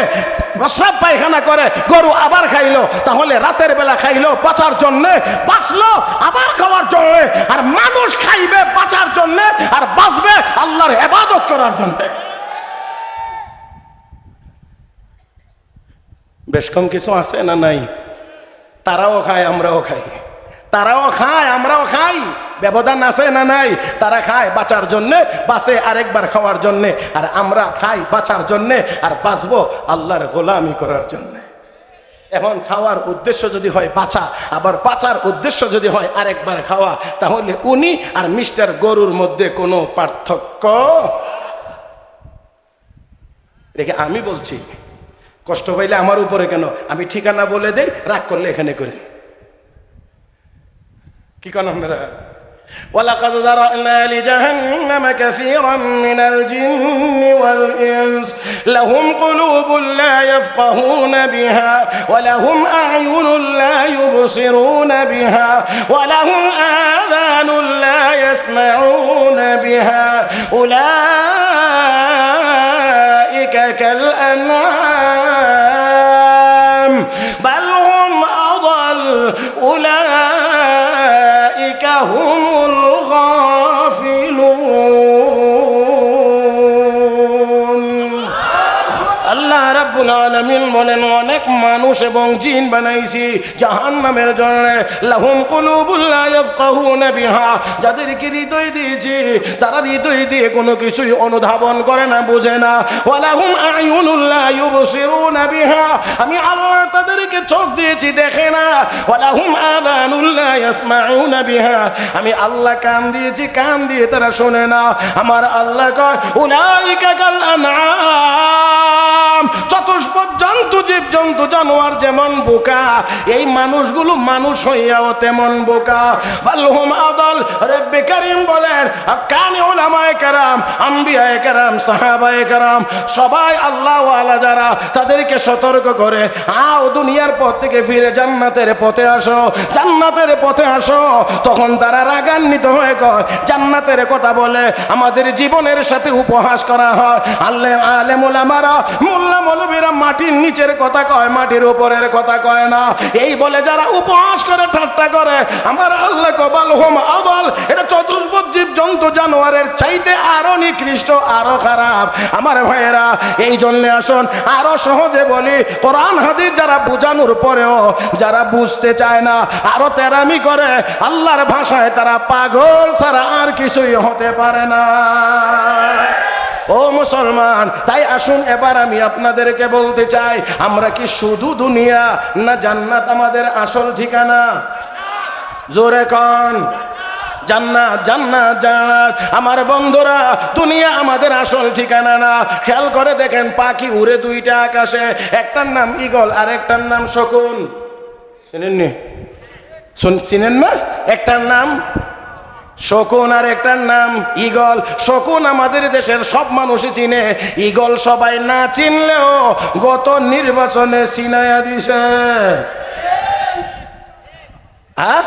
[SPEAKER 1] প্রস্রাব পায়খানা করে গরু আবার খাইলো, তাহলে রাতের বেলা খাইলো বাঁচার জন্যে, বাঁচলো আবার খাওয়ার জন্যে। আর মানুষ খাইবে বাঁচার জন্যে আর বাঁচবে আল্লাহর ইবাদত করার জন্যে। বেশ কম কিছু আছে না নাই? তারাও খায় আমরাও খাই, তারাও খায় আমরাও খাই, ব্যবধান আছে না নাই? তারা খায় বাঁচার জন্যে, বাঁচে আরেকবার খাওয়ার জন্যে, আর আমরা খাই বাঁচার জন্যে আর বাঁচবো আল্লাহর গোলামি করার জন্যে। এখন খাওয়ার উদ্দেশ্য যদি হয় বাঁচা, আবার বাঁচার উদ্দেশ্য যদি হয় আরেকবার খাওয়া, তাহলে উনি আর মিস্টার গরুর মধ্যে কোনো পার্থক্য রেখে আমি বলছি, কষ্ট পাইলে আমার উপরে কেন? আমি ঠিকানা বলে দেই, রাগ করলে এখানে করে কি কেন আপনারা? ولقد ذرأنا لجهنم كثيرا من الجن والإنس لهم قلوب لا يفقهون بها ولهم أعين لا يبصرون بها ولهم آذان لا يسمعون بها أولئك كالأنعام بل هم أضل أولئك هم রাব্বুল আলামিন বলেন, অনেক মানুষ এবং জিন বানাইছি জাহান্নামের জন্য। লাহুম কুলুবুল লা ইয়াফকাহুনা বিহা, যাদেরকে হৃদয় দিয়েছি তারা হৃদয় দিয়ে কোনো কিছুই অনুধাবন করে না, বুঝে না। ওয়া লাহুম আ'য়ুনুল লা ইউবসিরুনা বিহা, আমি আল্লাহ তাদেরকে চোখ দিয়েছি, দেখে না। ওয়া লাহুম আযানুল লা ইয়াসমাউনা বিহা, আমি আল্লাহ কান দিয়েছি, কান দিয়ে তারা শোনে না। আমার আল্লাহ কয় উলাইকা কাল আনআম, চতুষ্পদ জন্তু জীবজন্তু জানোয়ার যেমন বোকা, এই মানুষগুলো মানুষ হইয়াও তেমন বোকা। বালহুম আদাল, রব্বে কারীম বলেন, কানে উলামায়ে কেরাম, আম্বিয়ায়ে কেরাম, সাহাবায়ে কেরাম সবাই আল্লাহ ওয়ালা যারা, তাদেরকে সতর্ক করে, আও দুনিয়ার পথ থেকে ফিরে জান্নাতের পথে আসো, জান্নাতের পথে আসো। তখন তারা রাগান্বিত হয়ে কয়, জান্নাতের কথা বলে আমাদের জীবনের সাথে উপহাস করা হয়। আলেম উলামারা, মোল্লা মৌলবীরা মাটির নিচের কথা কয়, মাটির উপরের কথা কয় না। এই বলে যারা উপহাস করে, ঠাট্টা করে, আমার আল্লাহ কবাল হোম আদল, এটা চতুষ্পদ জীব জন্তু জানোয়ারের চাইতে আরো নিকৃষ্ট, আরো খারাপ। আমার ভাইয়েরা, এই জন্য আসুন আরো সহজে বলি, কোরআন হাদিস যারা বুঝানোর পরেও যারা বুঝতে চায় না, আরো তেরামি করে, আল্লাহর ভাষায় তারা পাগল ছাড়া আর কিছুই হতে পারে না। ও মুসলমান, তাই আসুন এবার আমি আপনাদেরকে বলতে চাই, আমরা কি শুধু দুনিয়া না জান্নাত আমাদের আসল ঠিকানা? জোরে কোন জান্নাত, জান্নাত, জান্নাত। আমার বন্ধুরা, দুনিয়া আমাদের আসল ঠিকানা না। খেয়াল করে দেখেন, পাখি উড়ে দুইটা আকাশে, একটার নাম ঈগল আর একটার নাম শকুন। শুনেননি? চিনেন না? একটার নাম শকুন আর একটার নাম ঈগল। শকুন আমাদের দেশের সব মানুষই চিনে, ঈগল সবাই না চিনলেও গত নির্বাচনে চিনাইয়া দিছে। হ্যাঁ,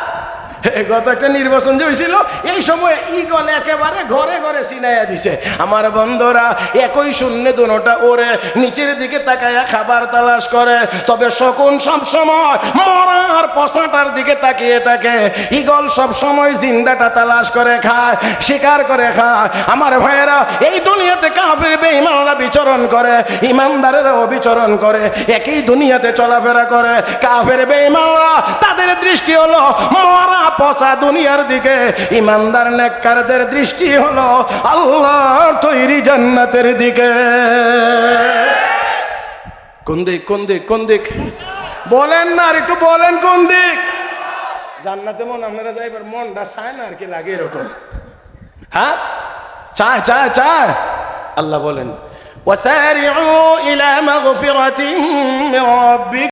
[SPEAKER 1] গত একটা নির্বাচন যে হয়েছিল, এই সময় ঈগল একেবারে ঘরে ঘরে চিনাইয়া দিছে। আমার বন্ধুরা, একই শূন্যে দুটা ওরে, নিচের দিকে তাকায়া খাবার তালাশ করে, তবে শকুন সব সময় মরার পচাটার দিকে তাকিয়ে থাকে। ঈগল সব সময় জিন্দাটা তালাশ করে খায়, শিকার করে খায়। আমার ভাইয়েরা, এই দুনিয়াতে কাফের বেঈমানরা বিচরণ করে, ইমানদারেরাও বিচরণ করে, একই দুনিয়াতে চলাফেরা করে। কাফের বেঈমানরা, তাদের দৃষ্টি হলো মরা পচা দুনিয়ার দিকে, ইমানদার নেককারদের দৃষ্টি হলো আল্লাহর তৈরি জান্নাতের দিকে। কোন দিক, কোন দিক, কোন দিক বলেন না, আর একটু বলেন কোন দিক? জান্নাতে মন আপনারা যাইবার মনটা চায় না আর কি, লাগে এরকম। হ্যাঁ, চায় চায় চায়। আল্লাহ বলেন, وسارعوا إلى مغفرة من ربكم